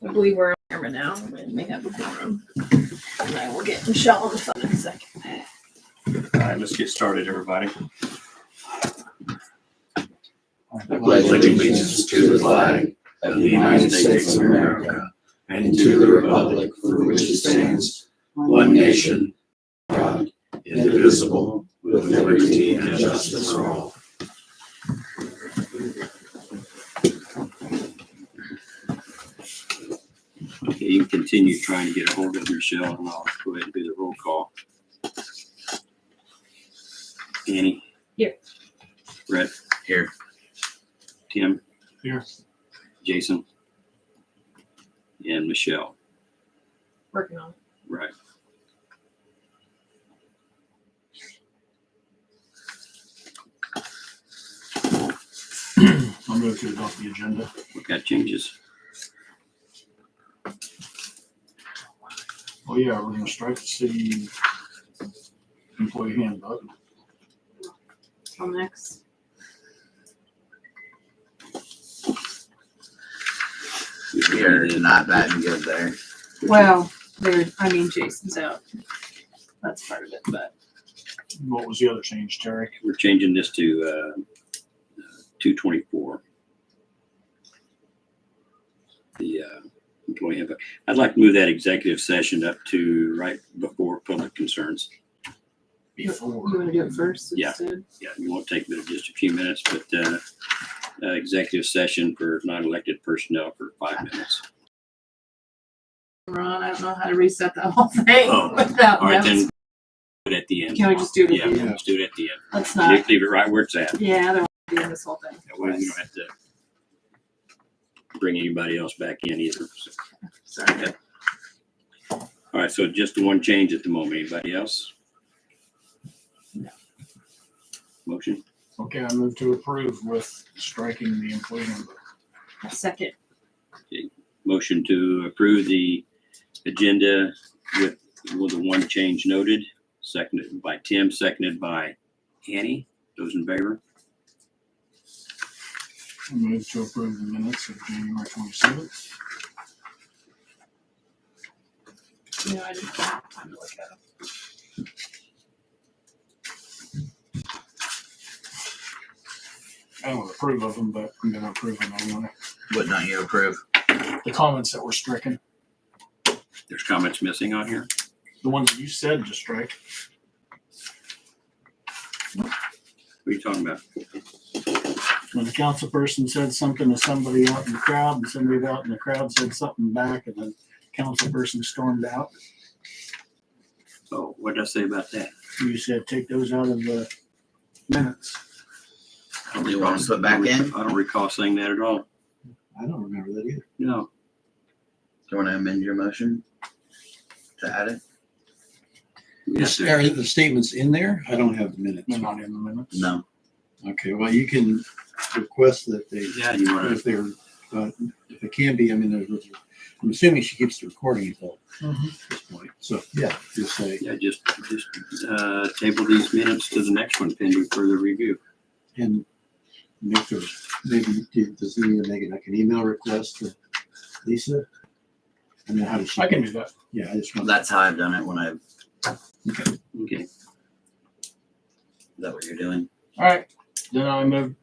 I believe we're on camera now. We may have a quorum. And I will get Michelle on the phone in a second. All right, let's get started, everybody. I pledge allegiance to the flag of the United States of America and to the republic for which it stands, one nation, God, indivisible, with liberty and justice for all. Okay, you can continue trying to get a hold of Michelle, and I'll go ahead and do the roll call. Annie? Here. Brett? Here. Tim? Here. Jason? And Michelle. Working on it. Right. I'll move to adopt the agenda. What got changes? Oh yeah, we're gonna strike the city employee handbook. Till next. We are not that good there. Well, Jason's out. That's part of it, but What was the other change, Terry? We're changing this to 224. The employee handbook. I'd like to move that executive session up to right before public concerns. you want to do it first Yeah. instead? Yeah, it won't take but just a few minutes, but executive session for non-elected personnel for 5 minutes. Ron, I don't know how to reset that whole thing Oh, without all right, notes. then do it at the end. Can we just do it at Yeah, the end? let's do it at the end. Let's not. Leave it right where it's at. Yeah, I don't want to do this whole thing. That way we don't have to bring anybody else back in either. So, Sorry. okay. All right, so just the one change at the moment. Anybody else? No. Motion? Okay, I move to approve with striking the employee handbook. A second. Motion to approve the agenda with the one change noted. Seconded by Tim, seconded by Annie. Those in favor? I move to approve the minutes of January 27th. No, I didn't have time to look at them. I don't approve of them, but I'm gonna approve them anyway. Would not you approve? The comments that were stricken, There's comments missing on here. the ones that you said to strike. What are you talking about? When the council person said something to somebody out in the crowd and somebody out in the crowd said something back and the council person stormed out, Oh, what did I say about that? you said take those out of the minutes. I don't You recall- want to put back in? I don't recall saying that at all. I don't remember that either. No. Do you want to amend your motion to add it? We have to- Are the statements in there? I don't have the minutes. They're not in the minutes. No. Okay, well, you can request that they, Yeah, you want if they're, if it can be, I mean, I'm assuming she keeps the recording until this point. So, yeah, just say, yeah, just table these minutes to the next one pending further review. and make the, maybe, does he need to make it like an email request to Lisa? I mean, how does she? I can do that. Yeah, I just want. That's how I've done it when I've, Okay. is that what you're doing? All right, then I move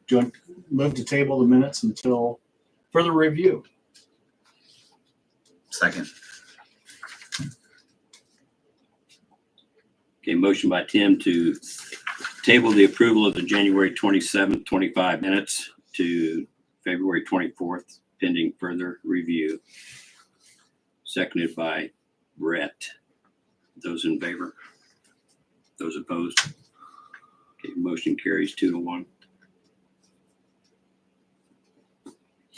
to table the minutes until further review. Second. Okay, motion by Tim to table the approval of the January 27th, 25 minutes to February 24th pending further review. Seconded by Brett. Those in favor? Those opposed? Okay, motion carries 2-1.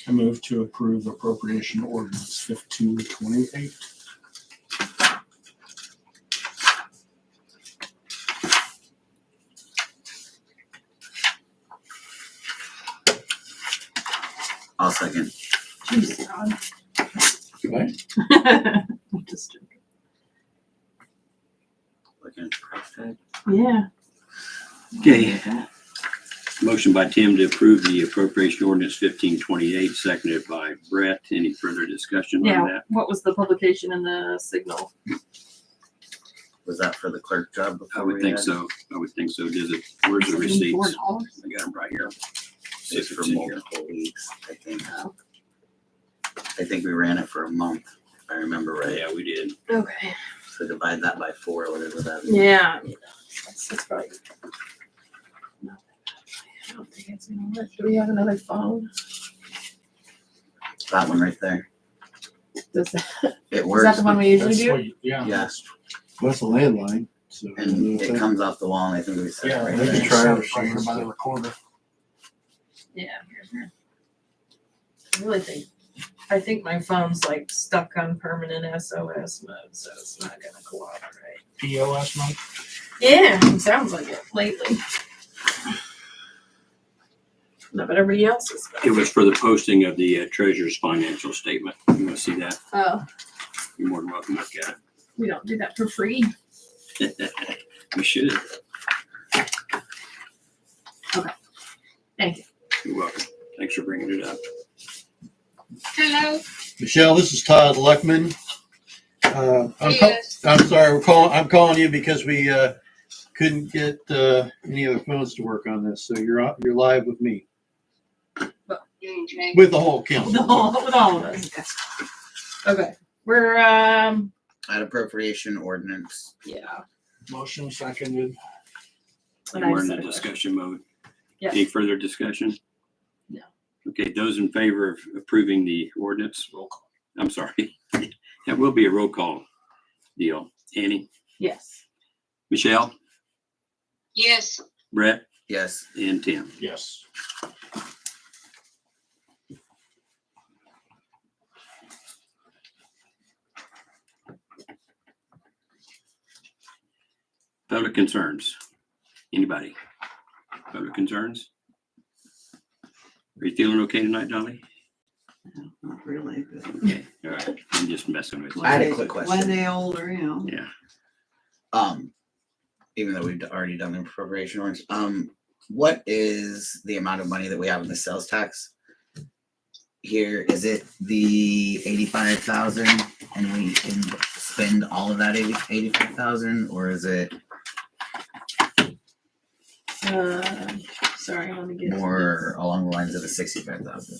I move to approve appropriation ordinance 1528. I'll second. Jeez, Ron. Goodbye. I'm just joking. Looking at the price tag. Yeah. Okay. Motion by Tim to approve the appropriation ordinance 1528, seconded by Brett. Any further discussion on Yeah, that? what was the publication in the Signal? Was that for the clerk job I before? would we think had? so. I would think so. Does it, where's the receipts? $4. I got them right here. See It's if for it's in here. multiple weeks, I think. Oh. I think we ran it for a month, if I remember right. Yeah, we did. Okay. So divide that by 4, whatever that is. Yeah. That's probably. I don't think it's gonna work. Do we have another phone? That one right there. Does that, It is works. that the one we usually That's do? what you- Yeah. Yes, Well, that's a landline, so. I don't know and if it that- comes off the wall, and I think we set it Yeah, right they there. can try it right here by the recorder. Yeah. Here's her. I think my phone's like stuck on permanent SOS mode, so it's not gonna cooperate. POS mode. Yeah, it sounds like it lately. No, but everybody else is. It was for the posting of the treasurer's financial statement. You want to see that? Oh, You're more than welcome to look at we don't do that for free. it. We should. Thank you. You're welcome. Thanks for bringing it up. Hello. Michelle, this is Todd Luckman. Yes. I'm sorry, I'm calling you because we couldn't get any of the phones to work on this, so you're live with me, Okay. with the whole council. With all of us. Okay, we're, At appropriation ordinance. yeah. Motion seconded. And And I we're in just the had a question. discussion mode. Yeah. Any further discussion? No. Okay, those in favor of approving the ordinance? Roll call. I'm sorry. That will be a roll call deal. Annie, Yes. Michelle, Yes. Brett, Yes, and Tim. Yes. Public concerns. Anybody? Public concerns? Are you feeling okay tonight, Dolly? Not really, but. Okay, all right. I'm just messing with you. I had a quick question. One day older, you know. Yeah. Even though we've already done the appropriation ordinance, what is the amount of money that we have in the sales tax? Here, is it the 85,000 and we can spend all of that 85,000, or is it Sorry, let me get. more along the lines of the 65,000?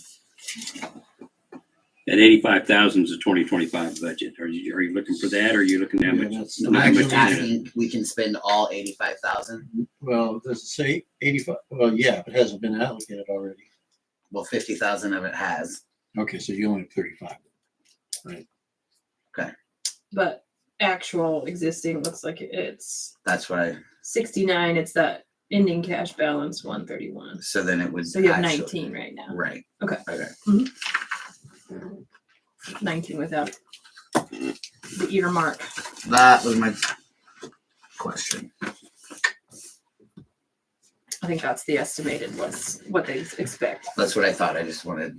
That 85,000 is a 2025 budget. Are you looking for that, or are you looking at how Yeah, much? that's- how much I'm is just in it? asking, we can spend all 85,000? Well, does it say 85? Well, yeah, it hasn't been allocated already. Well, 50,000 of it has. Okay, so you only have 35. But actual existing looks like it's That's what I, 69. It's that ending cash balance 131. so then it would. So you have actually- 19 right now. Right. Okay. Okay. 19 without the earmark. That was my question. I think that's the estimated what they expect. That's what I thought. I just wanted,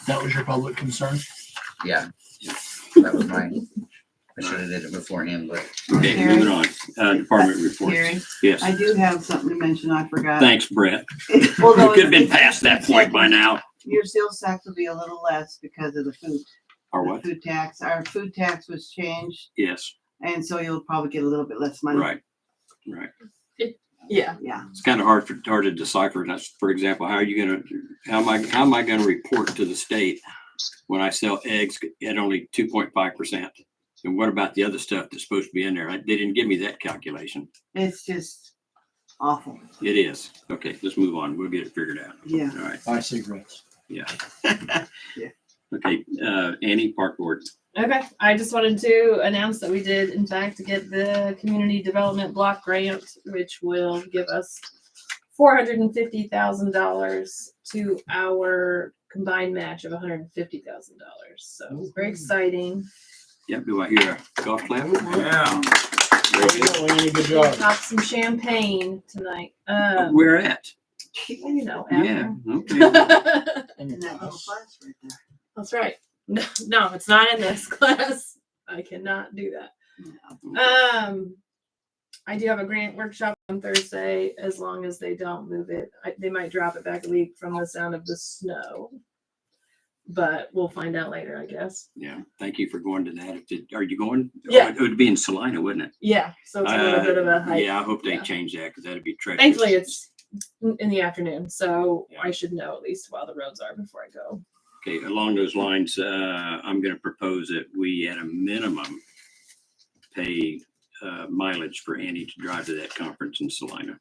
That was your public concern? yeah. That was mine. I should have did it beforehand, but Okay, Carrie? moving on. Department reports. Carrie, Yes. I do have something to mention, I forgot. Thanks, Brett. Well, We no, could have been past that point by now. Your sales tax will be a little less because of the food. Or the what? Food tax, our food tax was changed, Yes, and so you'll probably get a little bit less money. right. Right. Yeah. Yeah, It's kind of hard to decipher. That's, for example, how am I gonna report to the state when I sell eggs at only 2.5%? And what about the other stuff that's supposed to be in there? They didn't give me that calculation. it's just awful. It is. Okay, let's move on. We'll get it figured out. Yeah. All right. Buy cigarettes. Yeah. Yeah. Okay, Annie, Park Board. Okay, I just wanted to announce that we did in fact get the community development block grant, which will give us $450,000 to our combined match of $150,000. So it's very exciting. Yep, do I hear a golf clap? Yeah. Very good. Annie, good job. Pop some champagne tonight. Where at? You know, Yeah, after. okay. And that little class right there. That's right. No, it's not in this class. I cannot do that. Yeah. I do have a grant workshop on Thursday, as long as they don't move it. They might drop it back a week from the sound of the snow. But we'll find out later, I guess. Yeah, thank you for going to that. Are you going? Yeah. It would be in Salina, wouldn't it? Yeah, so it's a little bit of a hike. Yeah, I hope they Yeah. change that because that'd be treacherous. Thankfully, it's in the afternoon, so Yeah. I should know at least while the roads are before I go. Okay, along those lines, I'm going to propose that we, at a minimum, pay mileage for Annie to drive to that conference in Salina.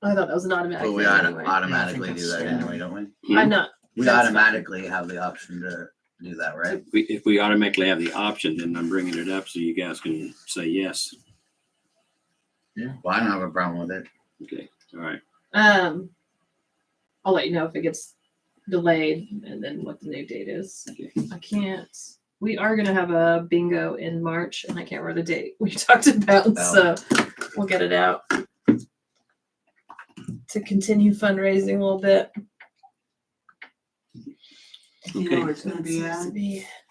I thought that was an automatic. But we thing ought to anyway. automatically Yeah, I do think that it's- anyway, don't we? I'm not. We That's automatically have the option to do that, right? If we automatically have the option, then I'm bringing it up so you guys can say yes. Well, I don't have a problem with it. Okay, all right. I'll let you know if it gets delayed and then what the new date is. Okay. I can't. We are gonna have a bingo in March, and I can't remember the date we talked about, so we'll get it out to continue fundraising a little bit. Do you know where it's gonna be at?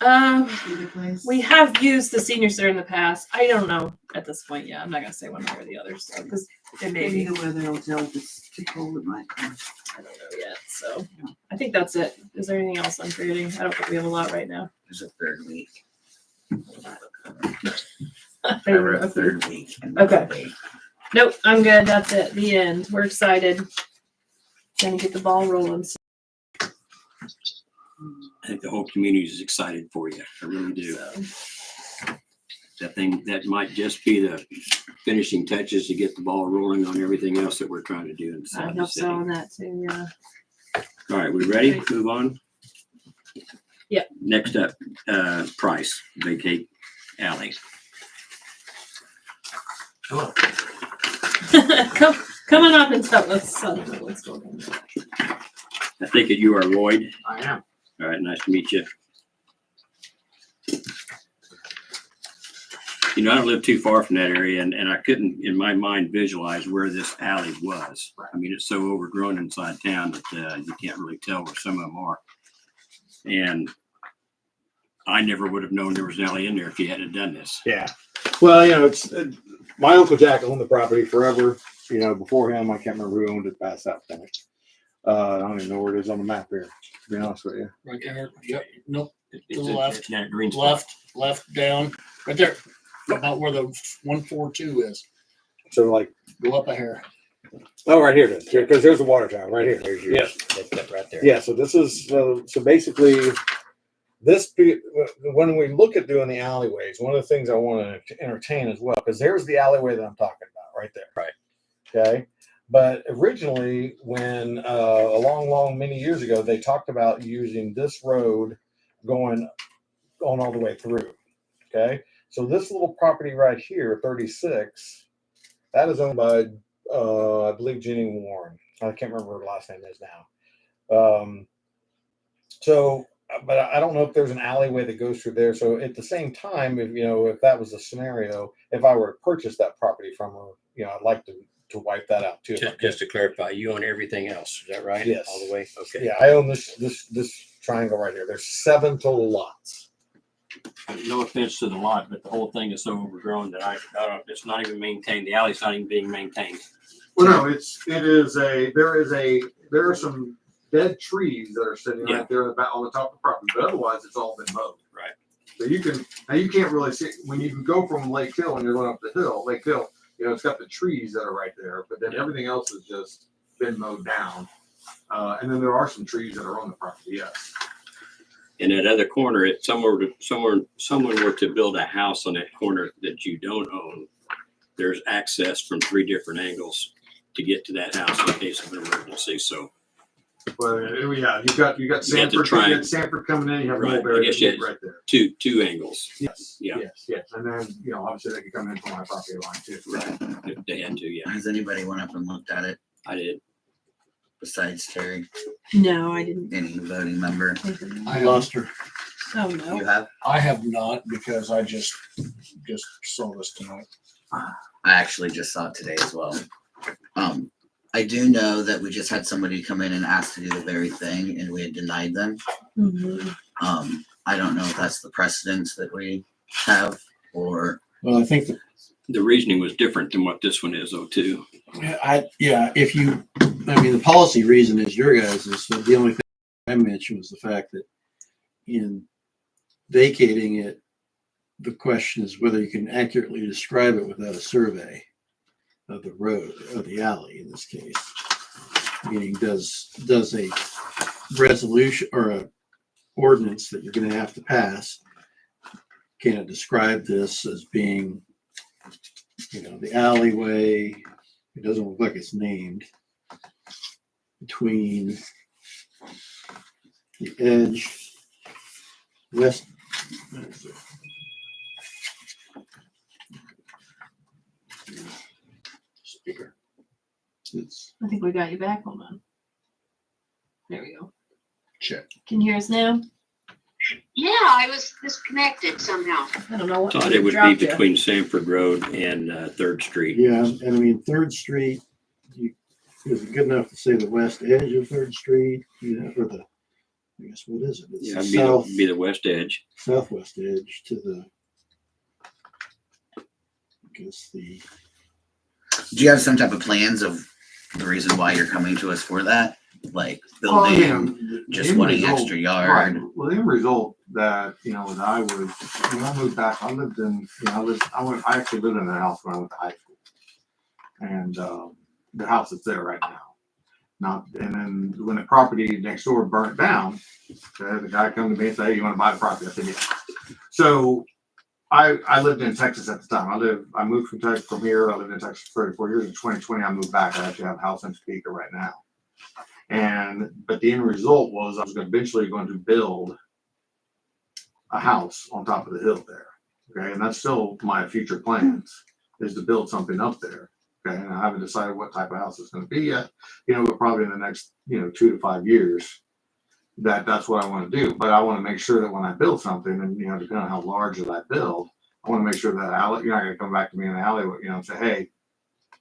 Either place? We have used the senior center in the past. I don't know at this point yet. I'm not gonna say one way or the other, so because it may Maybe be. the weather will tell if it's too cold, it might come. I don't know yet. So I think that's it. Is there anything else I'm forgetting? I don't think we have a lot right now. There's a third week. I I don't wrote know. third week. and Okay. date. Nope, I'm good. That's it. The end. We're excited. Gonna get the ball rolling. I think the whole community is excited for you. I really do. So, That might just be the finishing touches to get the ball rolling on everything else that we're trying to do I inside the hope city. so on that too. Yeah. All right, we ready? Move on? Yep. Next up, Price, vacate alley. Come on up and tell us what's going on. I think that you are Lloyd. I am. All right, nice to meet you. You know, I don't live too far from that area, and I couldn't, in my mind, visualize where this alley was. I mean, it's so overgrown inside town that you can't really tell where some of them are. And I never would have known there was an alley in there if you hadn't done this. Yeah. Well, it's my Uncle Jack owned the property forever. Before him, I can't remember who owned it past that point. I don't even know where it is on the map here, to be honest with you. Right there. Yep. Nope. It's the left. that green spot. Left down. Right there. About where the 142 is. So like, Go up a hair. oh, right here, because there's a water tower right here. There's yours. Yes, that's that right there. Yeah. So this is, so basically when we look at doing the alleyways, one of the things I want to entertain as well, because there's the alleyway that I'm talking about right there. Right. Okay. But originally, when a long, many years ago, they talked about using this road going all the way through. Okay. So this little property right here, 36, that is owned by, I believe, Jenny Warren. I can't remember what her last name is now. But I don't know if there's an alleyway that goes through there. So at the same time, if that was a scenario, if I were to purchase that property from her, I'd like to wipe that out too. Just to clarify, you own everything else, is that right? Yes. All the way? Okay. Yeah, I own this triangle right here. There's 7 total lots. No offense to the lot, but the whole thing is so overgrown that I don't, it's not even maintained. The alley's not even being maintained. Well, no, there are some dead trees that are sitting Yeah. right there on the top of the property, but otherwise it's all been mowed. Right. So you can't really see, when you can go from Lake Hill and you're going up the hill, Lake Hill, it's got the trees that are right there, but then Yeah. everything else has just been mowed down. And then there are some trees that are on the property, yes. In that other corner, if someone were to build a house on that corner that you don't own, there's access from 3 different angles to get to that house in case of an emergency. So, Well, yeah, you got You have to Sanford, try you and- got Sanford coming in, you have Right, I Mulberry guess you had- right there. two angles. Yes, Yeah. yes. And then, obviously they could come in from my property line too. Right. If they had to, yeah. Has anybody went up and looked at it I did. besides Terry? No, I didn't. Any voting member? I lost her. Oh You no. have? I have not because I just saw this tonight. I actually just saw it today as well. I do know that we just had somebody come in and ask to do the very thing and we had denied them. Mhm. I don't know if that's the precedence that we have or Well, I think The reasoning was different than what this one is though, too. If you, I mean, the policy reason is your guys' is, but the only thing I mentioned was the fact that in vacating it, the question is whether you can accurately describe it without a survey of the road, of the alley in this case. Meaning, does a resolution or a ordinance that you're going to have to pass, can it describe this as being, the alleyway? It doesn't look like it's named, between the edge west. Speaker. It's I think we got you back. Hold on. There we go. check. Can you hear us now? Yeah, I was disconnected somehow. I don't know what. Thought it would be dropped you. between Sanford Road and 3rd Street. Yeah, and I mean, 3rd Street, is it good enough to say the west edge of 3rd Street? Or the, I guess, what is it? It's Yeah, the be the west edge. southwest edge to the, I guess the, Do you have some type of plans of the reason why you're coming to us for that? Like Well, building, the just end wanting result- extra Right. yard? Well, the end result that, that I was, I moved back, I lived in, I actually lived in a house when I went to high school. And, the house that's there right now. And then when the property next door burnt down, the guy come to me and said, "Hey, you want to buy the property?" I said, "Yeah." So I lived in Texas at the time. I moved from here. I lived in Texas for 34 years. In 2020, I moved back. I actually have a house in Topeka right now. But the end result was I was eventually going to build a house on top of the hill there. Okay. And that's still my future plans, is to build something up there. Okay. And I haven't decided what type of house it's going to be yet, but probably in the next, 2 to 5 years, that's what I want to do. But I want to make sure that when I build something, and, depending on how large that I build, I want to make sure that you're not going to come back to me in the alley, and say, "Hey,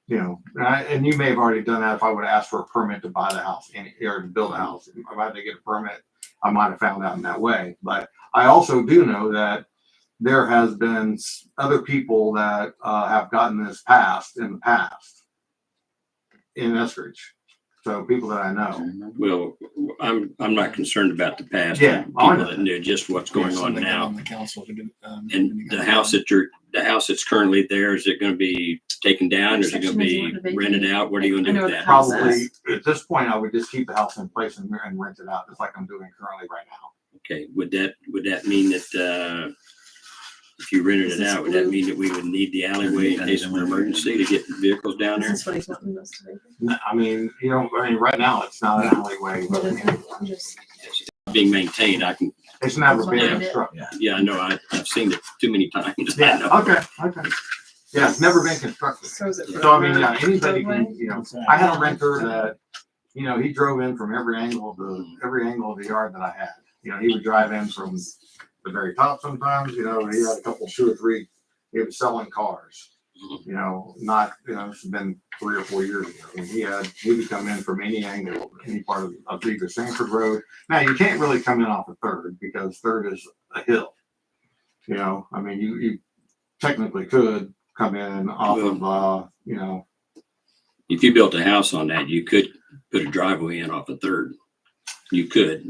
and you may have already done that if I would have asked for a permit to buy the house or to build a house. If I had to get a permit, I might have found out in that way. But I also do know that there has been other people that have gotten this passed in the past in Eskridge. So people that I know. Well, I'm not concerned about the past. Yeah, People I know that knew just what's going on now. On the council to do, And the house that's currently there, is it going to be taken down? Or is it going to be rented out? What are you going to do with that? Probably at this point, I would just keep the house in place and rent it out, just like I'm doing currently right now. Okay, would that mean that if you rented it out, would that mean that we would need the alleyway in case of an emergency to get vehicles down there? This is what he's wanting us to do. No, I mean, right now it's not an alleyway. What is it? It's being maintained. It's never been Behind it. constructed. Yeah, I know. I've seen it too many times. I Yeah, know. okay. Yeah, it's never been constructed. So is it? So I mean, yeah, anybody roadway? can, I had a renter that, he drove in from every angle of the yard that I had. He would drive in from the very top sometimes, he had a couple, 2 or 3, he was selling cars. Not, this has been 3 or 4 years ago. And he would come in from any angle, any part of either Sanford Road. Now, you can't really come in off of 3rd because 3rd is a hill. I mean, you technically could come in off of, If you built a house on that, you could put a driveway in off of 3rd. You could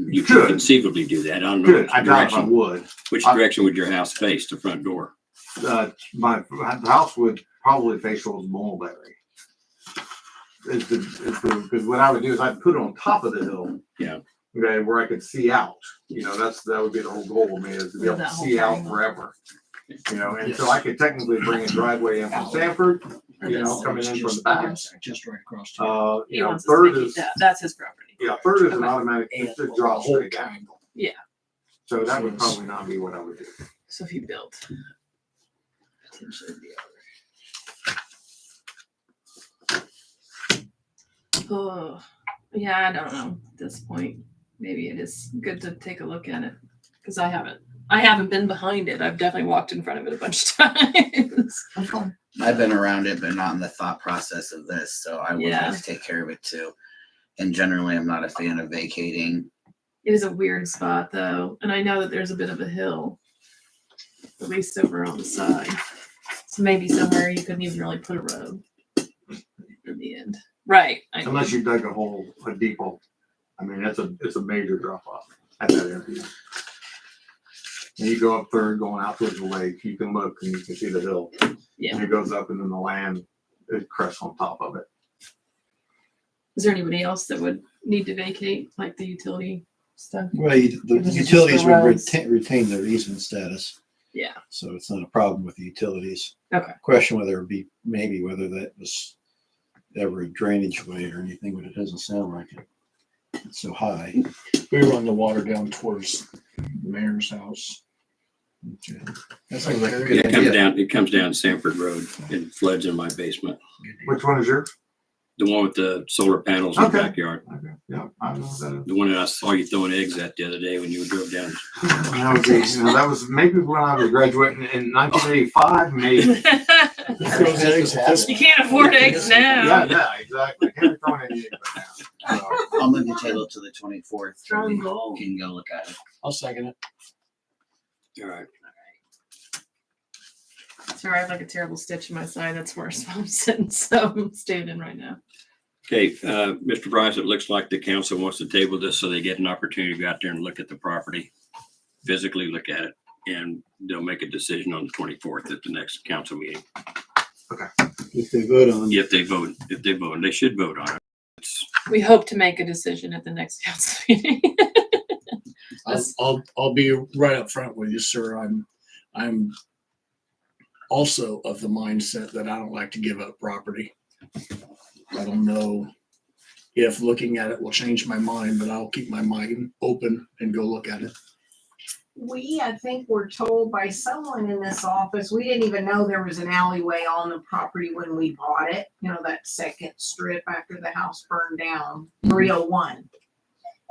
conceivably do that. I don't know Good. I doubt if I would. which direction would your house face, the front door? The house would probably face towards Mulberry. Because what I would do is I'd put it on top of the hill. Yeah. Okay, where I could see out. That would be the whole goal of me, is to be able to see out forever. And so I could technically bring a driveway in from Sanford, coming in from the back. Just right across. He wants us to 3rd make is, it that's his property. yeah, 3rd is an Okay. automatic, it's just drop straight down. Yeah. So that would probably not be what I would do. So if you built. Potentially the other. Oh, yeah, I don't know at this point. Maybe it is good to take a look at it, because I haven't been behind it. I've definitely walked in front of it a bunch of times. I've been around it, but not in the thought process of this, so I would Yeah. like to take care of it too. And generally, I'm not a fan of vacating. It is a weird spot though, and I know that there's a bit of a hill, at least over on the side. So maybe somewhere you couldn't even really put a road in the end. Right. Unless you dug a deep hole. I mean, it's a major drop off at that area. And you go up third, going out towards the lake, you can look and you can see the hill. Yeah. And it goes up and then the land, it crests on top of it. Is there anybody else that would need to vacate, like the utility stuff? Well, the This is just utilities the would roads. retain their easement status, Yeah. so it's not a problem with the utilities. Okay. Question whether it be, maybe whether that was ever a drainage way or anything, but it doesn't sound like it. It's so high. We run the water down towards the mayor's house. Okay. That sounds like a good It idea. comes down Sanford Road and floods in my basement. Which one is yours? The one with the solar panels in the Okay. backyard. Okay, yeah, I know that. The one that I saw you throwing eggs at the other day when you drove down. That was maybe when I was graduating in 1985, maybe. Those eggs at this- You can't afford eggs now. Yeah, exactly. Can't be throwing any eggs right now. So, I'll move the table to the 24th. so Strong we goal. Can go look at it. I'll second it. All right. Sorry, I have like a terrible stitch in my side. That's worse. I'm sitting, so I'm staying in right now. Okay, Mr. Bryce, it looks like the council wants to table this so they get an opportunity to go out there and look at the property, physically look at it, and they'll make a decision on the 24th at the next council meeting. If they vote on, If they vote, and they should vote on it. It's- We hope to make a decision at the next council meeting. I'll be right up front with you, sir. I'm also of the mindset that I don't like to give up property. I don't know if looking at it will change my mind, but I'll keep my mind open and go look at it. I think, were told by someone in this office, we didn't even know there was an alleyway on the property when we bought it. You know, that second strip after the house burned down, 301.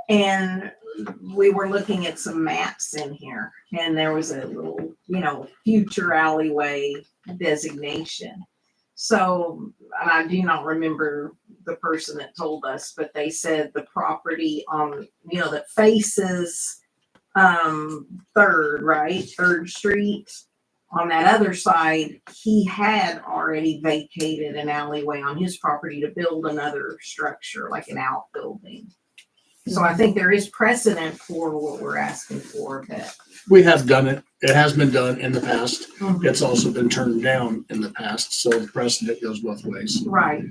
And we were looking at some maps in here and there was a little, future alleyway designation. So, and I do not remember the person that told us, but they said the property on, that faces Third Street on that other side, he had already vacated an alleyway on his property to build another structure, like an outbuilding. So I think there is precedent for what we're asking for, but We have done it. It has been done in the past. It's also been turned down in the past, so the precedent goes both ways. right.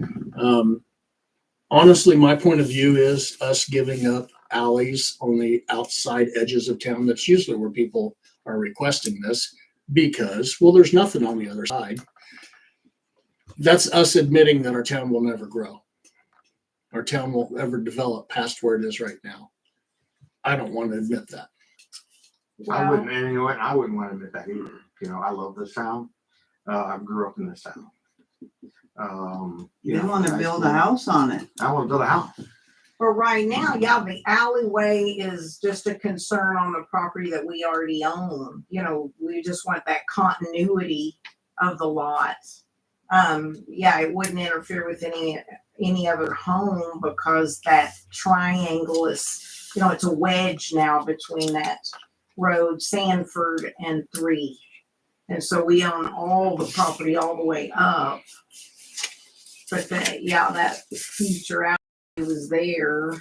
Honestly, my point of view is us giving up alleys on the outside edges of town. That's usually where people are requesting this because, well, there's nothing on the other side. That's us admitting that our town will never grow. Our town won't ever develop past where it is right now. I don't want to admit that. I wouldn't, and you know what? I wouldn't want to admit that either. I love this town. I grew up in this town. You want to build a house on it. I want to build a house. But right now, the alleyway is just a concern on the property that we already own. We just want that continuity of the lot. It wouldn't interfere with any other home because that triangle is, it's a wedge now between that road, Sanford and 3. And so we own all the property all the way up. But that future alley was there.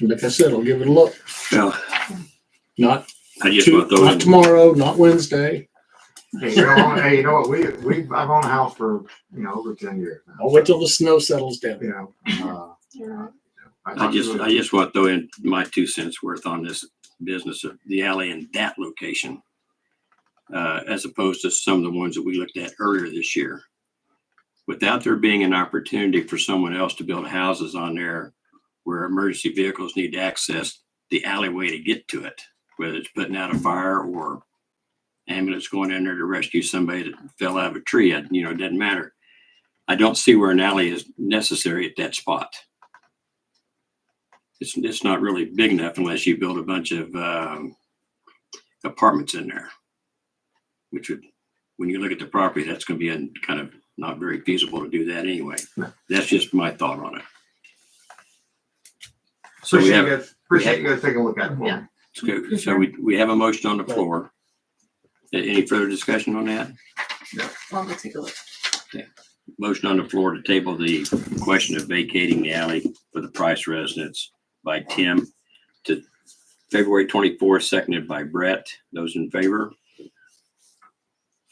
Like I said, I'll give it a look. Well, Not I just want those. not tomorrow, not Wednesday. Hey, you know what? I've owned a house for over 10 years now. I'll wait till the snow settles down. I just want to throw in my 2 cents worth on this business of the alley in that location, as opposed to some of the ones that we looked at earlier this year. Without there being an opportunity for someone else to build houses on there where emergency vehicles need to access the alleyway to get to it, whether it's putting out a fire or ambulance going in there to rescue somebody that fell out of a tree, it doesn't matter. I don't see where an alley is necessary at that spot. It's not really big enough unless you build a bunch of apartments in there, which would, when you look at the property, that's going to be kind of not very feasible to do that anyway. That's just my thought on it. So Appreciate you guys taking a look at it. Yeah. So we have a motion on the floor. Any further discussion on that? I'll go take a look. Motion on the floor to table the question of vacating the alley for the Price residence by Tim to February 24th, seconded by Brett. Those in favor?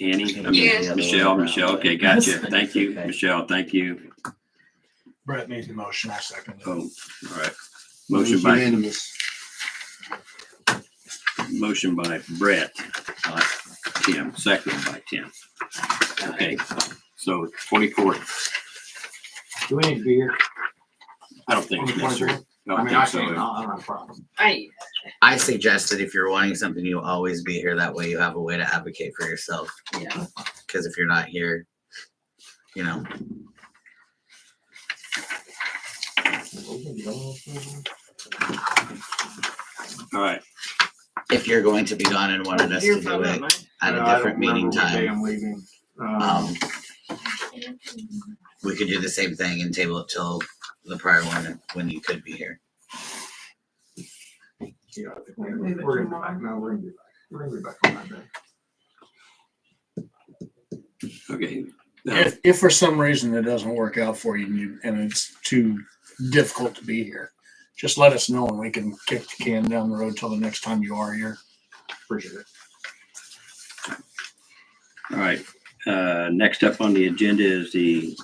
Annie? I mean, Yes. Michelle. Okay, gotcha. Thank you, Michelle. Thank you. Brett made the motion, I second it. Oh, all right. It was Motion by unanimous. Brett, Tim, seconded by Tim. Okay, so 24th. Do we need to be here? I don't think it's necessary. I don't think so. I don't have a problem. I suggest that if you're wanting something, you always be here. That way you have a way to advocate for yourself. Yeah. Because if you're not here, you know, All right. if you're going to be gone and wanted us to do it at a different meeting time, I'm leaving. we could do the same thing and table it till the prior one when you could be here. Yeah, I think we're gonna be back. No, we're gonna be back. We're gonna be back on that day. Okay. If for some reason it doesn't work out for you and it's too difficult to be here, just let us know and we can kick the can down the road till the next time you are here. Appreciate it. All right. Next up on the agenda is the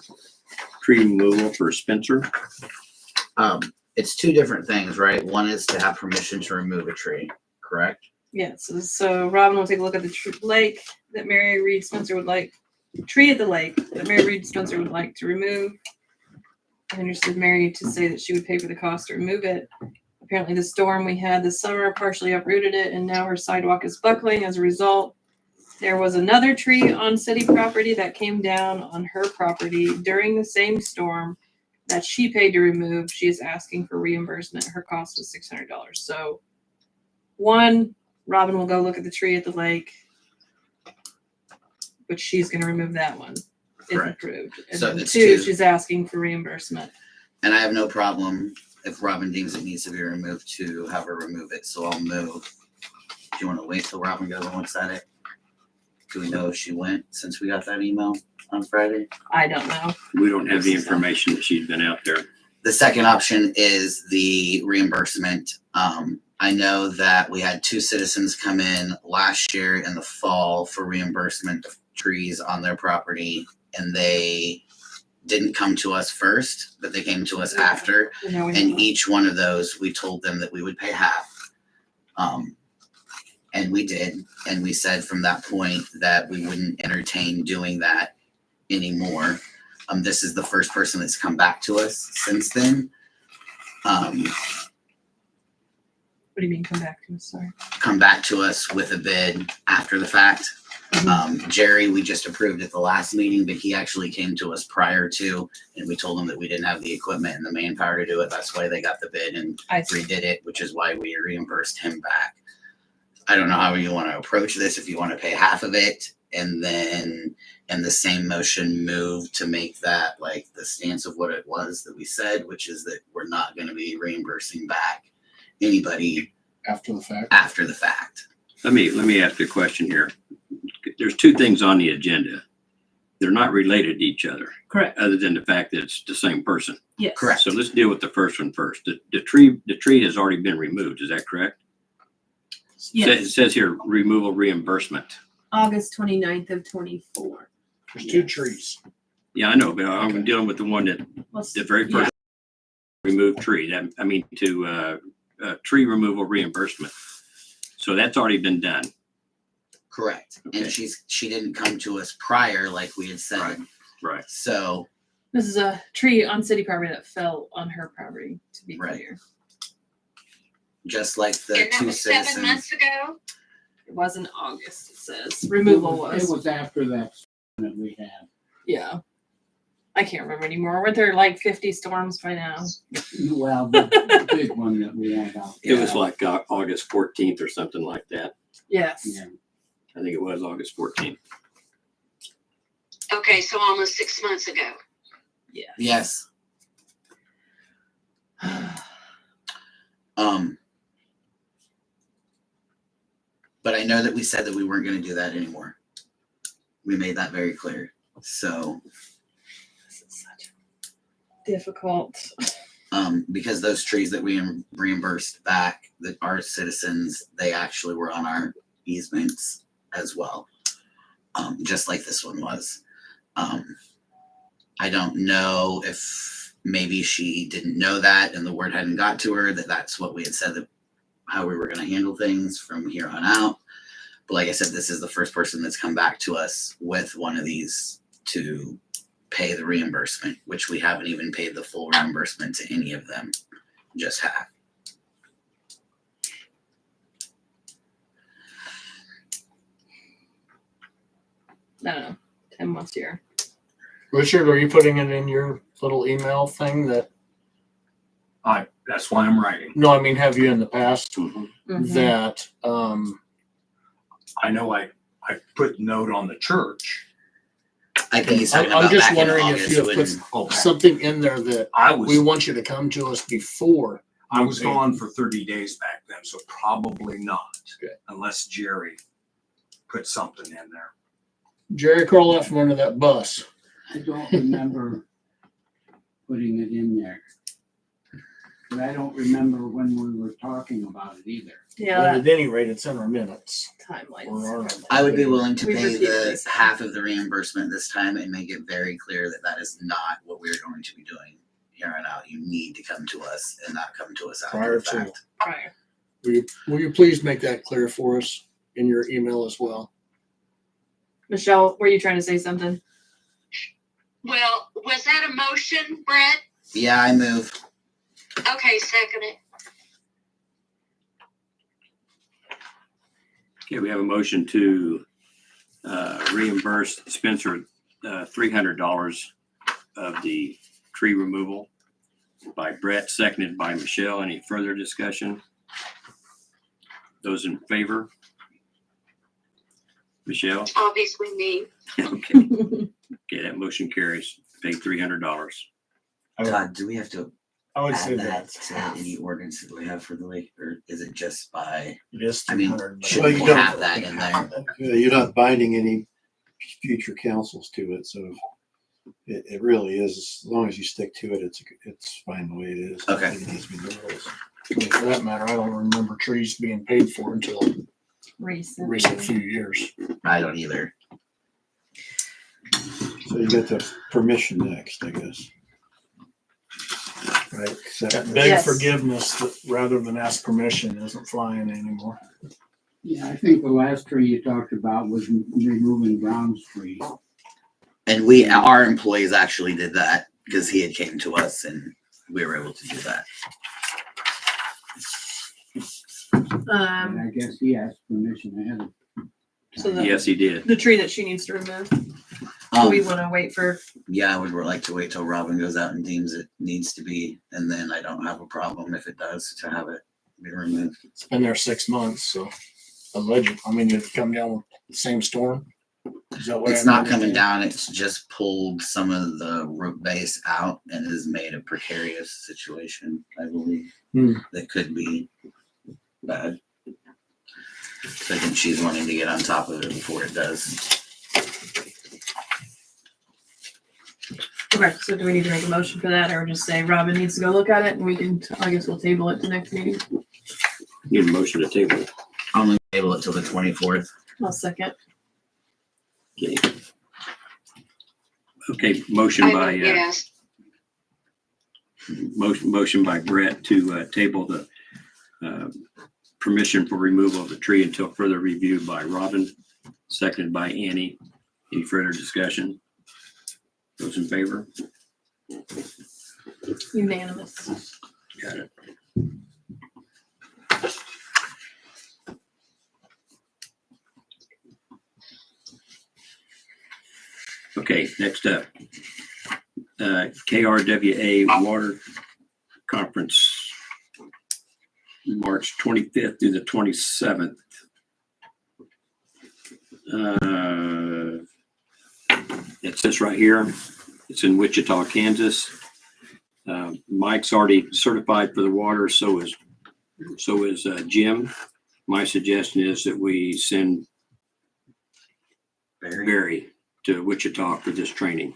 tree removal for Spencer. It's two different things, right? One is to have permission to remove a tree, correct? Yes, so Robin will take a look at the lake that Mary Reed Spencer would like, tree at the lake that Mary Reed Spencer would like to remove. I understood Mary to say that she would pay for the cost to remove it. Apparently the storm we had this summer partially uprooted it and now her sidewalk is buckling as a result. There was another tree on city property that came down on her property during the same storm that she paid to remove. She is asking for reimbursement. Her cost was $600. So one, Robin will go look at the tree at the lake, but she's going to remove that one if Correct. approved. And So then it's two, two. she's asking for reimbursement. And I have no problem if Robin deems it needs to be removed to have her remove it. So I'll move. Do you want to wait till Robin goes and looks at it? Do we know if she went since we got that email on Friday? I don't know. We don't have the information that she's been out there. The second option is the reimbursement. I know that we had 2 citizens come in last year in the fall for reimbursement of trees on their property, and they didn't come to us first, but they came to us after. And now we And have- each one of those, we told them that we would pay half. And we did. And we said from that point that we wouldn't entertain doing that anymore. This is the first person that's come back to us since then. What do you mean come back to us? Sorry. Come back to us with a bid after the fact. Jerry, we just approved at the last meeting, but he actually came to us prior to, and we told him that we didn't have the equipment and the manpower to do it. That's why they got the bid and I see. redid it, which is why we reimbursed him back. I don't know how you want to approach this, if you want to pay half of it and then in the same motion move to make that like the stance of what it was that we said, which is that we're not going to be reimbursing back anybody After the fact. after the fact. Let me ask you a question here. There's 2 things on the agenda. They're not related to each other, Correct. other than the fact that it's the same person. Yes. Correct. So let's deal with the first one first. The tree has already been removed. Is that correct? It Yes. says here removal reimbursement. August 29th of 24. There's 2 trees. Yeah, I know, but I'm dealing with the one that the very first removed tree. That I mean to tree removal reimbursement. So that's already been done. Correct. Okay. And she didn't come to us prior like we had said. Right. So This is a tree on city property that fell on her property, to be Right. clear. just like the And that 2 was 7 citizens. months ago? It was in August, it says. Removal It was. was after that that we had. Yeah. I can't remember anymore. Weren't there like 50 storms by now? Well, the big one that we had out. It was like August 14th or something like that. Yes. Yeah. I think it was August 14th. Okay, so almost 6 months ago. Yes. But I know that we said that we weren't going to do that anymore. We made that very clear. So, This is such difficult. because those trees that we reimbursed back, that our citizens, they actually were on our easements as well, just like this one was. I don't know if maybe she didn't know that and the word hadn't got to her that that's what we had said, that how we were going to handle things from here on out. But like I said, this is the first person that's come back to us with one of these to pay the reimbursement, which we haven't even paid the full reimbursement to any of them, just half. I don't know. Tim wants your. Richard, are you putting it in your little email thing that, That's why I'm writing. no, I mean, have you in the past Mhm. that, I know I put note on the church. I think he's talking I'm about just back in wondering if August you have when, put something in there that I we was want you to come to us before. gone for 30 days back then, so probably not. Okay. Unless Jerry put something in there. Jerry, crawl out from under that bus. I don't remember putting it in there. But I don't remember when we were talking about it either. Yeah, But that at any rate, it's in our minutes. timeline. Or our- I would be willing to We've pay repeatedly the said. half of the reimbursement this time and make it very clear that that is not what we're going to be doing here on out. You need to come to us and not come to us after Prior the to. fact. Prior. Will you please make that clear for us in your email as well? Michelle, were you trying to say something? Well, was that a motion, Brett? Yeah, I move. Okay, second it. Okay, we have a motion to reimburse Spencer $300 of the tree removal by Brett, seconded by Michelle. Any further discussion? Those in favor? Michelle? Obviously me. Okay. Okay, that motion carries. Pay $300. Todd, do we have to I would add say that that's to half. any ordinance that we have for the lake, or is it just by, It is I mean, 300. should Well, we you don't- have that in there? You're not binding any future councils to it, so it really is, as long as you stick to it, it's fine the way it is. Okay. It needs to be noticed. For that matter, I don't remember trees being paid for until Recent. recent few years. I don't either. So you got the permission next, I guess. Right? That Second. beg Yes. forgiveness that rather than ask permission isn't flying anymore. Yeah, I think the last tree you talked about was removing Brown's tree. And our employees actually did that because he had came to us and we were able to do that. And Um, I guess he asked permission ahead of So the- Yes, he did. the tree that she needs to remove. Do we want to wait for? Yeah, I would like to wait till Robin goes out and deems it needs to be, and then I don't have a problem if it does to have it be removed. It's been there 6 months, so alleged. I mean, it come down with the same storm. Is that what It's I not coming understand? down, it's just pulled some of the root base out and has made a precarious situation, I believe. That could be bad. So I think she's wanting to get on top of it before it does. Okay, so do we need to make a motion for that, or just say Robin needs to go look at it, and we can? I guess we'll table it to next meeting. Need a motion to table. Only table it till the 24th. I'll second. Okay. Okay, motion I by vote yes. motion by Brett to table the permission for removal of the tree until further review by Robin, seconded by Annie. Any further discussion? Those in favor? Unanimous. Got it. Okay, next up. KRWA Water Conference, March 25th through the 27th. It says right here, it's in Wichita, Kansas. Mike's already certified for the water, so is Jim. my suggestion is that we send Barry to Wichita for this training.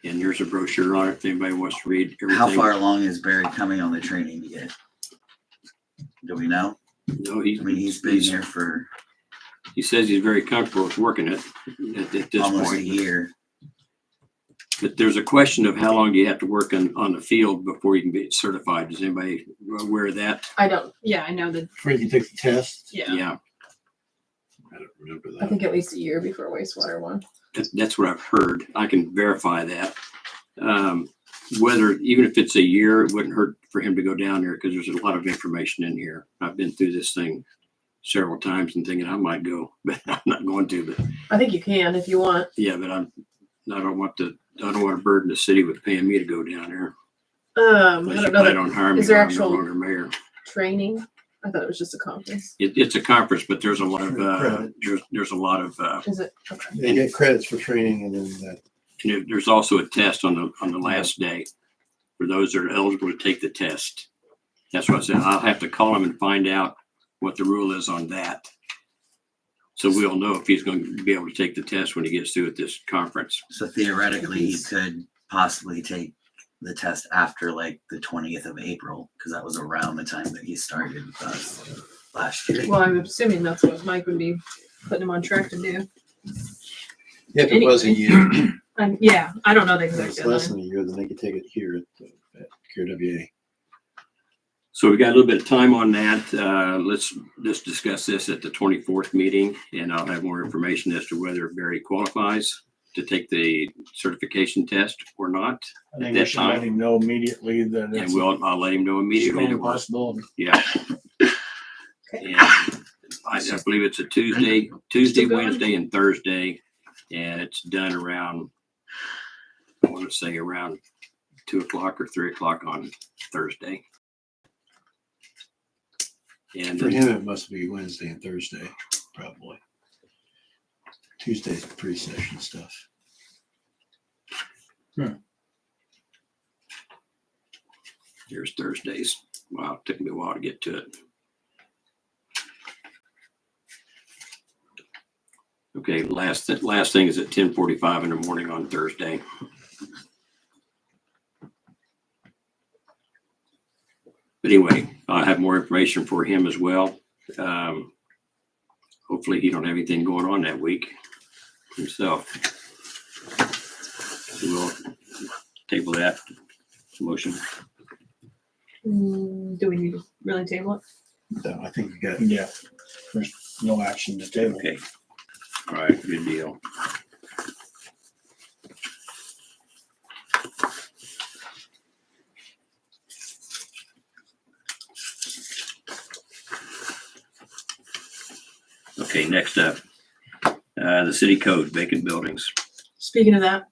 And there's a brochure on it if anybody wants to read everything. How far along is Barry coming on the training yet? Do we know? No, I mean, he's been here for he says he's very comfortable with working it at this almost a point. year. But there's a question of how long do you have to work on the field before you can be certified? Is anybody aware of that? I don't, yeah, I know that, Before you can take the test? yeah, Yeah, I don't remember I that. think at least a year before wastewater one. that's what I've heard. I can verify that. Whether, even if it's a year, it wouldn't hurt for him to go down there because there's a lot of information in here. I've been through this thing several times and thinking I might go, but I'm not going to. But I think you can if you want. yeah, but I don't want to burden the city with paying me to go down there. I Unless don't you know plan that on hiring me is there when I'm actual- no longer mayor. training. I thought it was just a conference. It's a conference, but there's a lot of Credit. there's a lot of Is it? Okay. They get credits for training and then that. and there's also a test on the last day for those that are eligible to take the test. That's what I said. I'll have to call him and find out what the rule is on that. So we'll know if he's going to be able to take the test when he gets through at this conference. So theoretically, he could possibly take the test after like the 20th of April, because that was around the time that he started with us last year. Well, I'm assuming that's what Mike would be putting him on track to do. If it was a year, Yeah, I don't know the if exact it's less deadline. than a year, then they could take it here at QRWA. So we got a little bit of time on that. Let's discuss this at the 24th meeting, and I'll have more information as to whether Barry qualifies to take the certification test or not. I think we that should let time. him know immediately that And it's I'll let him know a immediately. strong possibility. Yeah. And I believe it's a Tuesday, Still going? Wednesday, and Thursday, and it's done around, I want to say around 2:00 or 3:00 on Thursday. And For him, it must be Wednesday and Thursday, probably. Tuesday's pre-session stuff. here's Thursdays. Wow, it took me a while to get to it. Okay, last thing is at 10:45 in the morning on Thursday. But anyway, I have more information for him as well. Hopefully he don't have anything going on that week himself. So we'll table that motion. Do we need to really table it? So I think you got, Yeah, there's no action to table. Okay. All right, good deal. Okay, next up, the city code, vacant buildings. Speaking of that,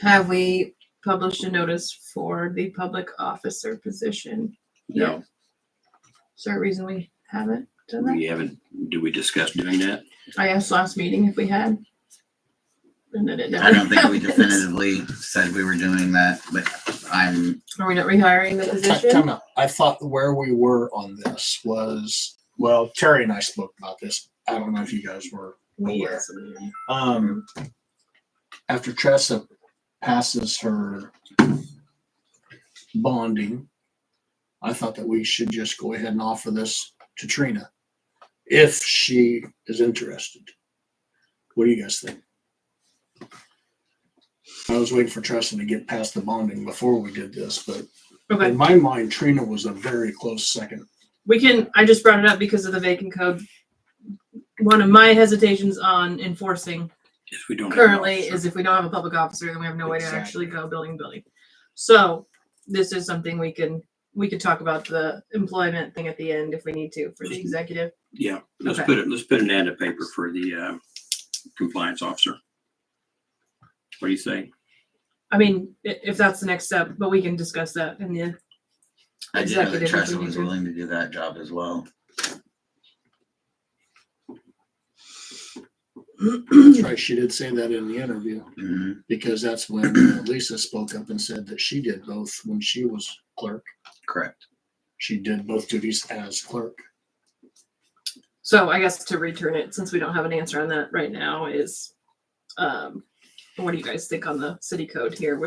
have we published a notice for the public officer position? No, Is there a reason we haven't done that? we haven't, do we discuss doing that? I asked last meeting if we had. And then it never I don't think we happened. definitively said we were doing that, but I'm, Are we not rehiring the position? Time out. I thought where we were on this was, well, Terry and I spoke about this. I don't know if you guys were aware. Yes. After Tressa passes her bonding, I thought that we should just go ahead and offer this to Trina if she is interested. What do you guys think? I was waiting for Tressa to get past the bonding before we did this, but Okay, in my mind, Trina was a very close second. I just brought it up because of the vacant code. One of my hesitations on enforcing If we don't have an currently officer. is if we don't have a public officer, then we have no way to Exactly. actually go building to building. So this is something we can talk about the employment thing at the end if we need to for the executive. Yeah, let's Okay. put an ad in paper for the compliance officer. What do you say? I mean, if that's the next step, but we can discuss that in the I didn't know that executive. if we Tressa need was to. willing to do that job as well. That's right, she did say that in the interview, Mhm, because that's when Lisa spoke up and said that she did both when she was clerk. correct. She did both duties as clerk. So I guess to return it, since we don't have an answer on that right now, is what do you guys think on the city code here?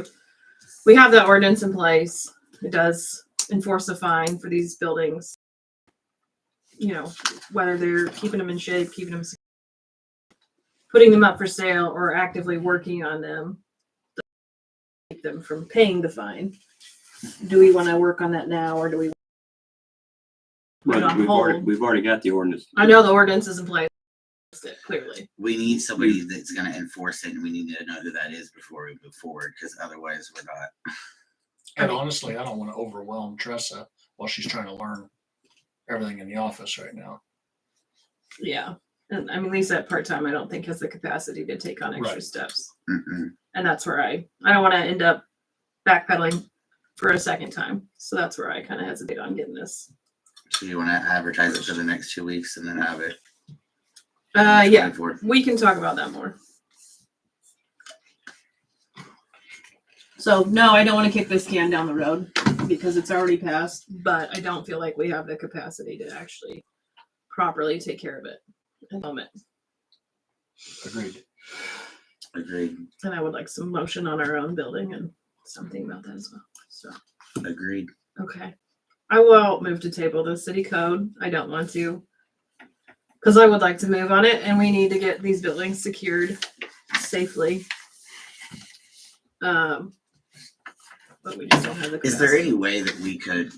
We have the ordinance in place. It does enforce a fine for these buildings. You know, whether they're keeping them in shape, keeping them, putting them up for sale, or actively working on them, to keep them from paying the fine. Do we want to work on that now, or do we? Put it on hold? We've already got the ordinance. I know the ordinance is in place. Clearly, We need somebody that's gonna enforce it, and we need to know who that is before we move forward, because otherwise we're not. And honestly, I don't want to overwhelm Tressa while she's trying to learn everything in the office right now. yeah. And I mean, Lisa at part-time, I don't think has the capacity to take on extra Right. steps. Mm-mm. And that's where I don't want to end up backpedaling for a second time. So that's where I kind of hesitate on getting this. So you wanna advertise it for the next 2 weeks and then have it? Yeah, 24th? we can talk about that more. So no, I don't want to kick this can down the road because it's already passed, but I don't feel like we have the capacity to actually properly take care of it at the moment. Agreed. Agreed. And I would like some motion on our own building and something about that as well. So, Agreed. okay. I will move to table the city code. I don't want to, because I would like to move on it and we need to get these buildings secured safely. But we just don't have the Is there capacity. any way that we could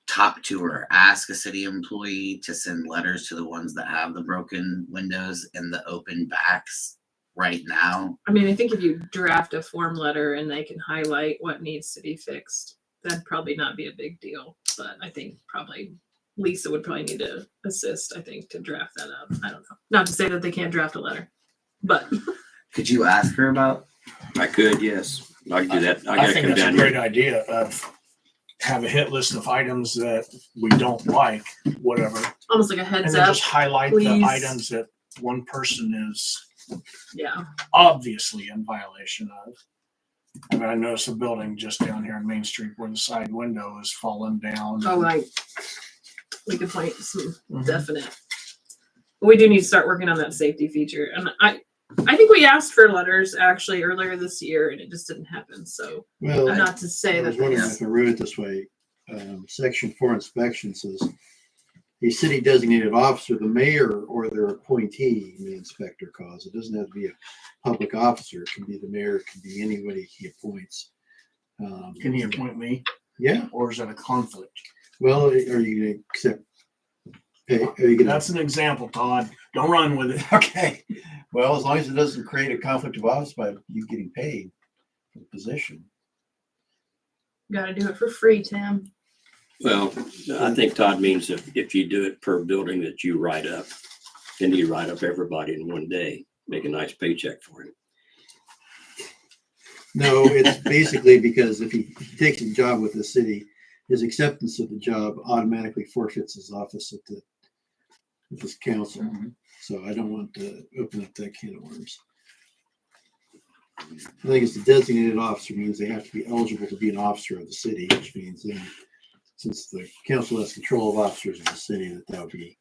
talk to or ask a city employee to send letters to the ones that have the broken windows and the open backs right now? I mean, I think if you draft a form letter and they can highlight what needs to be fixed, that'd probably not be a big deal. But I think probably Lisa would probably need to assist, I think, to draft that up. I don't know. Not to say that they can't draft a letter, but Could you ask her about? I could, yes. I can do that. I I gotta think come that's a down great here. idea of have a hit list of items that we don't like, whatever. almost like a And heads then up. just highlight please. the items that one person is Yeah. obviously in violation of. I mean, I noticed a building just down here on Main Street where the side window is fallen down. Oh, right. We could point some Mhm. definite. But we do need to start working on that safety feature. And I think we asked for letters actually earlier this year and it just didn't happen. So Well, not to say I that was wondering there's- if I wrote it this way. Section 4 inspection says, a city designated officer, the mayor or their appointee may inspect or cause. It doesn't have to be a public officer. It can be the mayor, it can be anybody he appoints. Can you appoint me Yeah, or is that a conflict? well, are you gonna accept? Are you gonna, That's an example, Todd. Don't run with it. Okay. well, as long as it doesn't create a conflict of office by you getting paid for the position. gotta do it for free, Tim. Well, I think Todd means if you do it per building that you write up, then you write up everybody in one day, make a nice paycheck for him. No, it's basically because if he takes a job with the city, his acceptance of the job automatically forfeits his office at this council. So I don't want to open up that can of worms. I think it's the designated officer means they have to be eligible to be an officer of the city, which means then since the council has control of officers of the city, that would be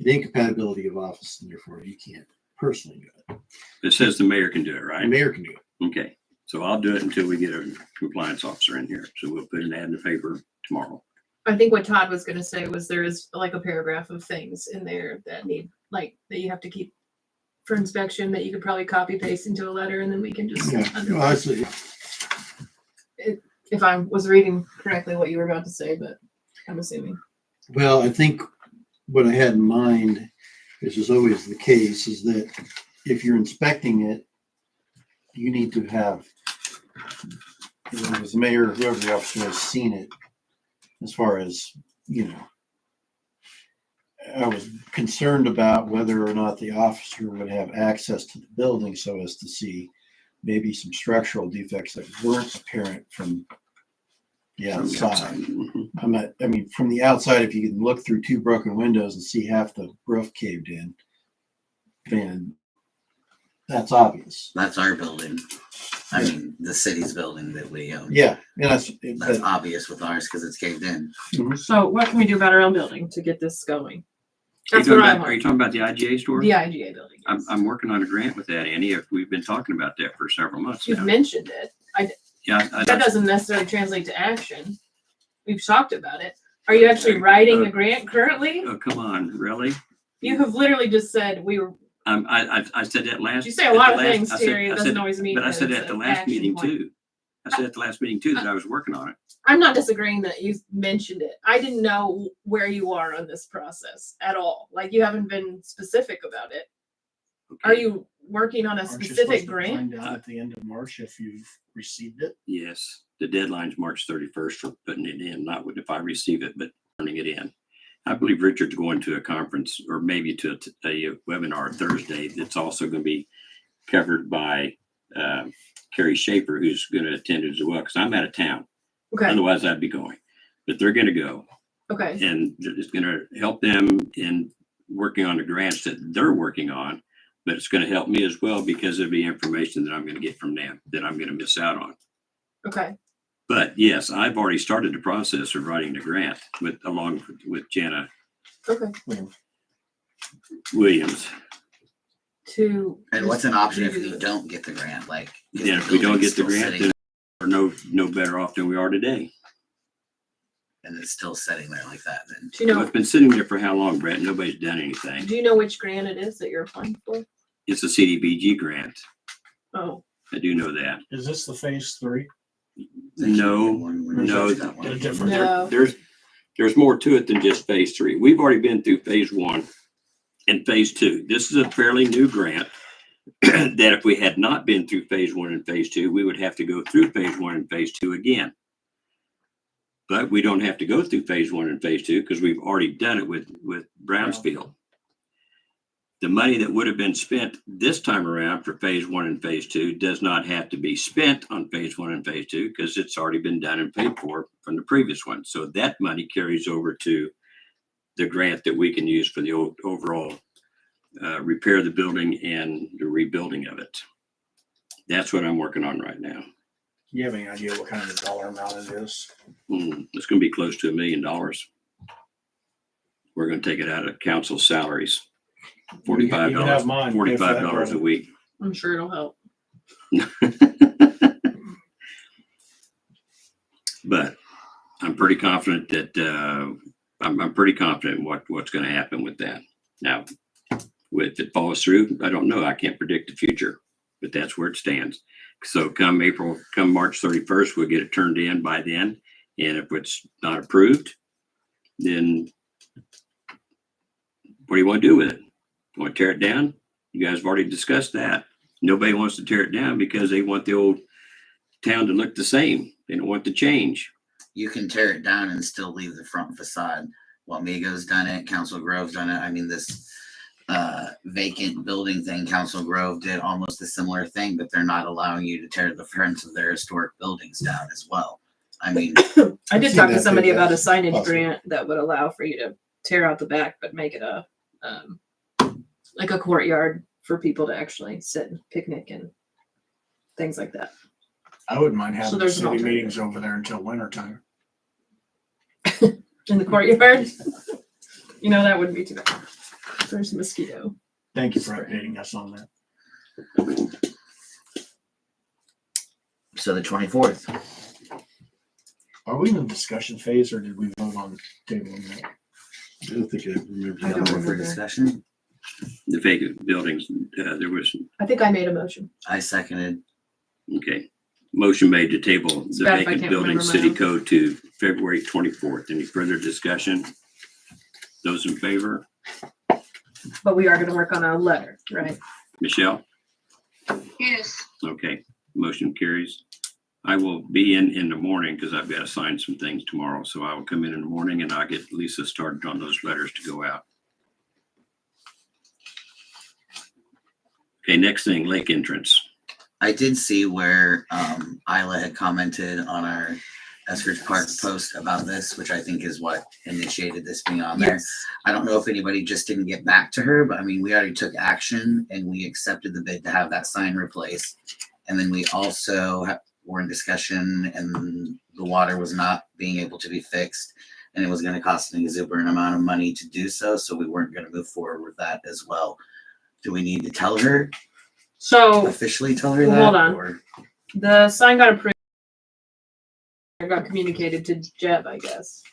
an incompatibility of office and therefore you can't personally do it. It says the mayor can do it, The right? mayor can do it. Okay, so I'll do it until we get a compliance officer in here. So we'll put an ad in the paper tomorrow. I think what Todd was gonna say was there is like a paragraph of things in there that need, like, that you have to keep for inspection that you could probably copy paste into a letter and then we can just. Yeah, well, I see. If I was reading correctly what you were about to say, but I'm assuming. Well, I think what I had in mind, which is always the case, is that if you're inspecting it, you need to have, whether it was the mayor, or whoever the officer has seen it, as far as, you know. I was concerned about whether or not the officer would have access to the building so as to see maybe some structural defects that weren't apparent from the From the outside. Mhm. I mean, from the outside, if you can look through two broken windows and see half the roof caved in, then that's obvious. That's our building. I mean, the city's building that we own. Yeah, and That's but obvious with ours because it's caved in. So what can we do about our own building to get this going? That's what I Are you want. talking about the IGA store? The IGA building. yes. I'm working on a grant with that, Annie. If we've been talking about that for several months You've now. mentioned it. Yeah, That doesn't necessarily translate to action. We've talked about it. Are you actually writing a grant currently? oh, come on, really? You have literally just said we were. I said that last. You say a at lot the of last- things, I said- Terry. It I doesn't said- always mean. But I that said it's at the an last action meeting point. too. I said at the last meeting too that I was working on it. I'm not disagreeing that you mentioned it. I didn't know where you are on this process at all. Like you haven't been specific about it. Are Okay. you working on a Aren't you supposed specific to grant? find out at the end of March if you've received it? Yes, the deadline's March 31st for putting it in, not if I receive it, but turning it in. I believe Richard's going to a conference or maybe to a webinar Thursday that's also going to be covered by Carrie Schaefer, who's going to attend it as well, because I'm out of town. Okay. Otherwise, I'd be going. But they're going to go, Okay. and it's going to help them in working on the grants that they're working on. But it's going to help me as well because it'll be information that I'm going to get from them that I'm going to miss out on. Okay. But yes, I've already started the process of writing the grant along with Jenna Okay. Williams. And what's an option if we don't get the grant? Like, is Then the if we don't building get the still grant, sitting- then we're no better off than we are today. and it's still sitting there like that, then Do you So know? it's been sitting there for how long, Brett? Nobody's done anything. Do you know which grant it is that you're applying for? It's a CDBG grant. Oh, I do know that. Is this the phase 3? No, no, That one. Get a different. no. There's more to it than just phase 3. We've already been through phase 1 and phase 2. This is a fairly new grant that if we had not been through phase 1 and phase 2, we would have to go through phase 1 and phase 2 again. But we don't have to go through phase 1 and phase 2 because we've already done it with Brownsfield. The money that would have been spent this time around for phase 1 and phase 2 does not have to be spent on phase 1 and phase 2 because it's already been done and paid for from the previous one. So that money carries over to the grant that we can use for the overall repair of the building and the rebuilding of it. That's what I'm working on right now. You have any idea what kind of dollar amount it is? It's going to be close to $1 million. We're going to take it out of council salaries. You can have mine, pay for that $45 a building. week. I'm sure it'll help. But I'm pretty confident that I'm pretty confident in what's going to happen with that. Now, if it follows through, I don't know. I can't predict the future, but that's where it stands. So come March 31st, we'll get it turned in by then. And if it's not approved, then what do you want to do with it? You want to tear it down? You guys have already discussed that. Nobody wants to tear it down because they want the old town to look the same. They don't want to change. you can tear it down and still leave the front facade. Walmigo's done it, Council Grove's done it. I mean, this vacant building thing, Council Grove did almost a similar thing, but they're not allowing you to tear the fronts of their historic buildings down as well. I mean, I did seen talk to that somebody too, about a that's signage possible. grant that would allow for you to tear out the back, but make it a, like a courtyard for people to actually sit and picnic and things like that. I wouldn't mind So having there's an city alternative. meetings over there until winter time. In the courtyard, you know, that wouldn't be too bad. There's a mosquito. Thank you for updating us on that. so the 24th. Are we in the discussion phase or did we vote on tabling that? I don't think I remember. I don't More for remember. discussion. The vacant buildings, there was, I think I made a motion. I seconded. okay. Motion made to table the bad if I vacant can't building remember my city own. code to February 24th. Any further discussion? Those in favor? But we are gonna work on a letter, right? Michelle? Yes. Okay, motion carries. I will be in the morning because I've got to sign some things tomorrow. So I will come in the morning and I'll get Lisa started on those letters to go out. Okay, next thing, lake entrance. I did see where Isla had commented on our Eskridge Park post about this, which I think is what initiated this being on there. I don't know if anybody just didn't get back to her, but I mean, we already took action and we accepted the bid to have that sign replaced. And then we also were in discussion and the water was not being able to be fixed. and it was gonna cost an exuberant amount of money to do so, so we weren't gonna move forward with that as well. Do we need to tell her, So officially tell her that? Hold on. Or the sign got approved. It got communicated to Jeb, I guess.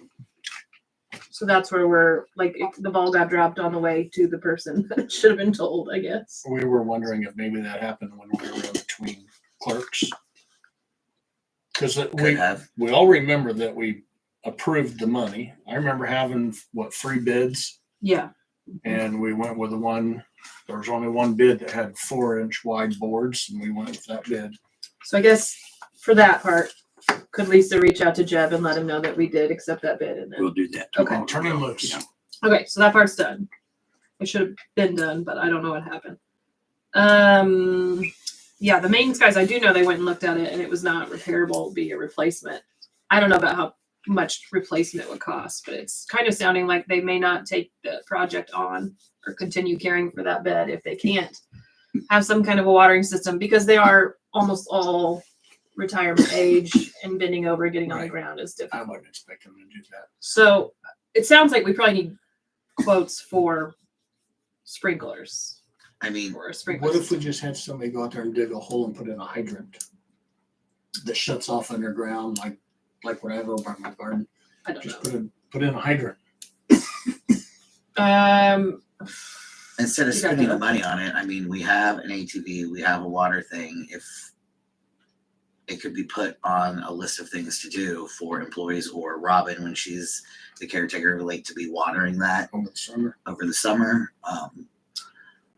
So that's where we're like the ball got dropped on the way to the person that it should have been told, I guess. We were wondering if maybe that happened when we were in between clerks. Because could we all remember that we approved the money. I remember having, 3 bids? Yeah. And we went with the one, there was only one bid that had 4-inch wide boards, and we went with that bid. So I guess for that part, could Lisa reach out to Jeb and let him know that we did accept that bid and then We'll do that. Okay. tomorrow. Turn him loose. Yeah. okay, so that part's done. It should have been done, but I don't know what happened. Yeah, the maintenance guys, I do know they went and looked at it and it was not repairable, be a replacement. I don't know about how much replacement would cost, but it's kind of sounding like they may not take the project on or continue caring for that bed if they can't have some kind of a watering system, because they are almost all retirement age, and bending over, getting on the Right. ground is I difficult. wouldn't expect them to do that. So it sounds like we probably need quotes for sprinklers I mean, or a sprinkler What if we system. just had somebody go out there and dig a hole and put in a hydrant that shuts off underground, like what I have over by my garden? I don't Just know. put in a hydrant. instead of You got spending the that. money on it, I mean, we have an ATV, we have a water thing. If it could be put on a list of things to do for employees or Robin when she's the caretaker, like to be watering that Over the summer. over the summer.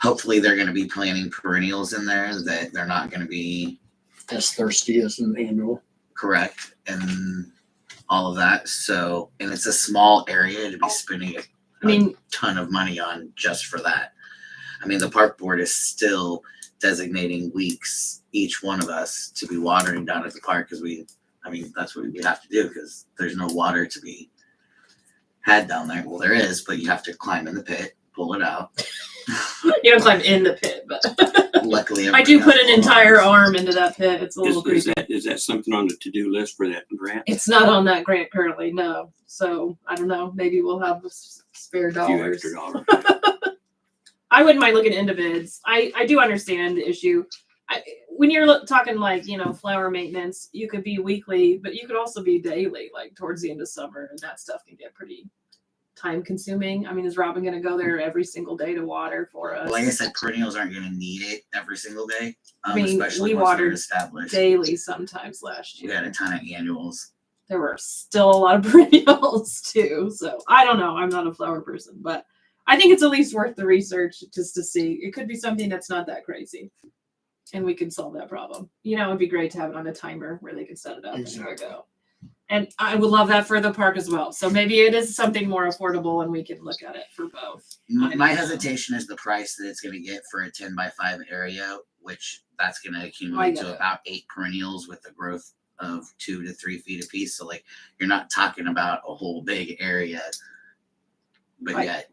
Hopefully they're going to be planting perennials in there that they're not going to be As thirsty as an annual. correct and all of that. So, and it's a small area to be spending I mean, ton of money on just for that. I mean, the park board is still designating weeks, each one of us, to be watering down at the park because that's what we have to do because there's no water to be had down there. Well, there is, but you have to climb in the pit, pull it out. you don't climb in the pit, but Luckily, I do everybody put has an entire arms. arm into that pit. It's a little creepy. Is that something on the to-do list for that grant? It's not on that grant currently, no. So I don't know. Maybe we'll have spare A few dollars. extra dollars. I wouldn't mind looking into bids. I do understand the issue. When you're talking like, flower maintenance, you could be weekly, but you could also be daily, like towards the end of summer, and that stuff can get pretty time consuming. I mean, is Robin going to go there every single day to water for us? Like I said, perennials aren't going to need it every single day, I mean, especially we once they're watered established. daily sometimes last We year. had a ton of annuals. There were still a lot of perennials too. So I don't know. I'm not a flower person, but I think it's at least worth the research just to see. It could be something that's not that crazy. And we can solve that problem. It'd be great to have it on a timer where they can set it up and there we go. And I would love that for the park as well. So maybe it is something more affordable and we can look at it for both. My hesitation is the price that it's going to get for a 10x5 area, which that's going to accumulate get to it. about 8 perennials with a growth of 2 to 3 feet a piece. So like you're not talking about a whole big area, but Right. yet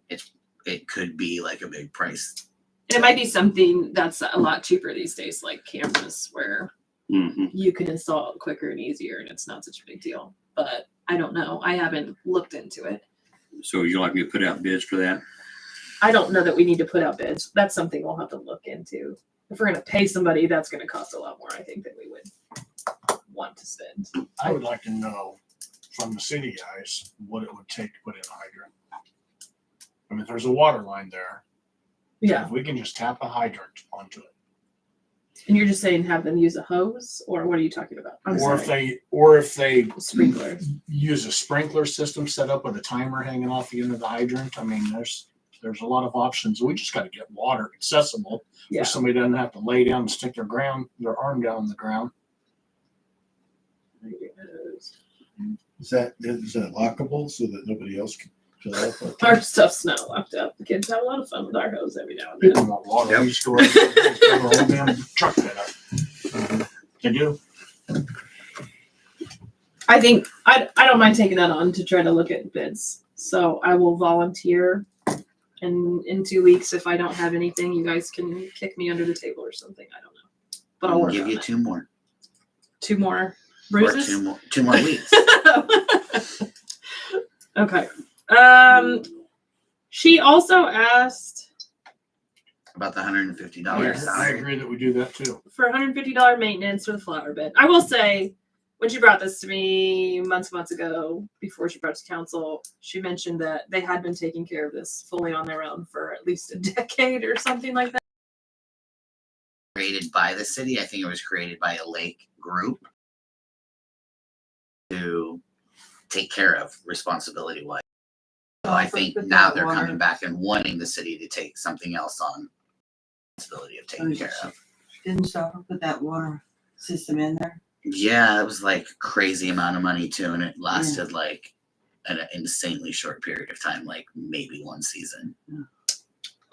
it could be like a big price. And it might be something that's a lot cheaper these days, like cameras, where Mhm. you can install it quicker and easier and it's not such a big deal. But I don't know. I haven't looked into it. So you like me to put out bids for that? I don't know that we need to put out bids. That's something we'll have to look into. If we're going to pay somebody, that's going to cost a lot more, I think, than we would want to spend. I would like to know from the city guys what it would take to put in a hydrant. I mean, if there's a water line there. Yeah. If we can just tap a hydrant onto it. And you're just saying have them use a hose, or what are you talking about? I'm Or sorry. if they Sprinkler. use a sprinkler system set up with a timer hanging off the end of the hydrant. I mean, there's a lot of options. We just got to get water accessible. Yeah. So somebody doesn't have to lay down and stick their arm down on the ground. Is that lockable so that nobody else can fill up? Our stuff's not locked up. The kids have a lot of fun with our hose every now and People then. want water. Yep. We store it. Fill the whole damn truck bed up. They do. I think I don't mind taking that on to try to look at bids. So I will volunteer. And in 2 weeks, if I don't have anything, you guys can kick me under the table or something. I don't know. But I'll We'll work give on you it. 2 more. 2 more Or bruises. 2 more weeks. Okay. She also asked About the $150 Yes, I salary. agree that we do that too. for $150 maintenance for the flower bed. I will say, when she brought this to me months ago, before she brought it to council, she mentioned that they had been taking care of this fully on their own for at least a decade or something like that. Created by the city. I think it was created by a lake group to take care of responsibility wise. So I think But now that they're water- coming back and wanting the city to take something else on responsibility of taking care of. Didn't Stauffer put that water system in there? Yeah, it was like crazy amount of money too, and it lasted like an insanely short period of time, like maybe one season.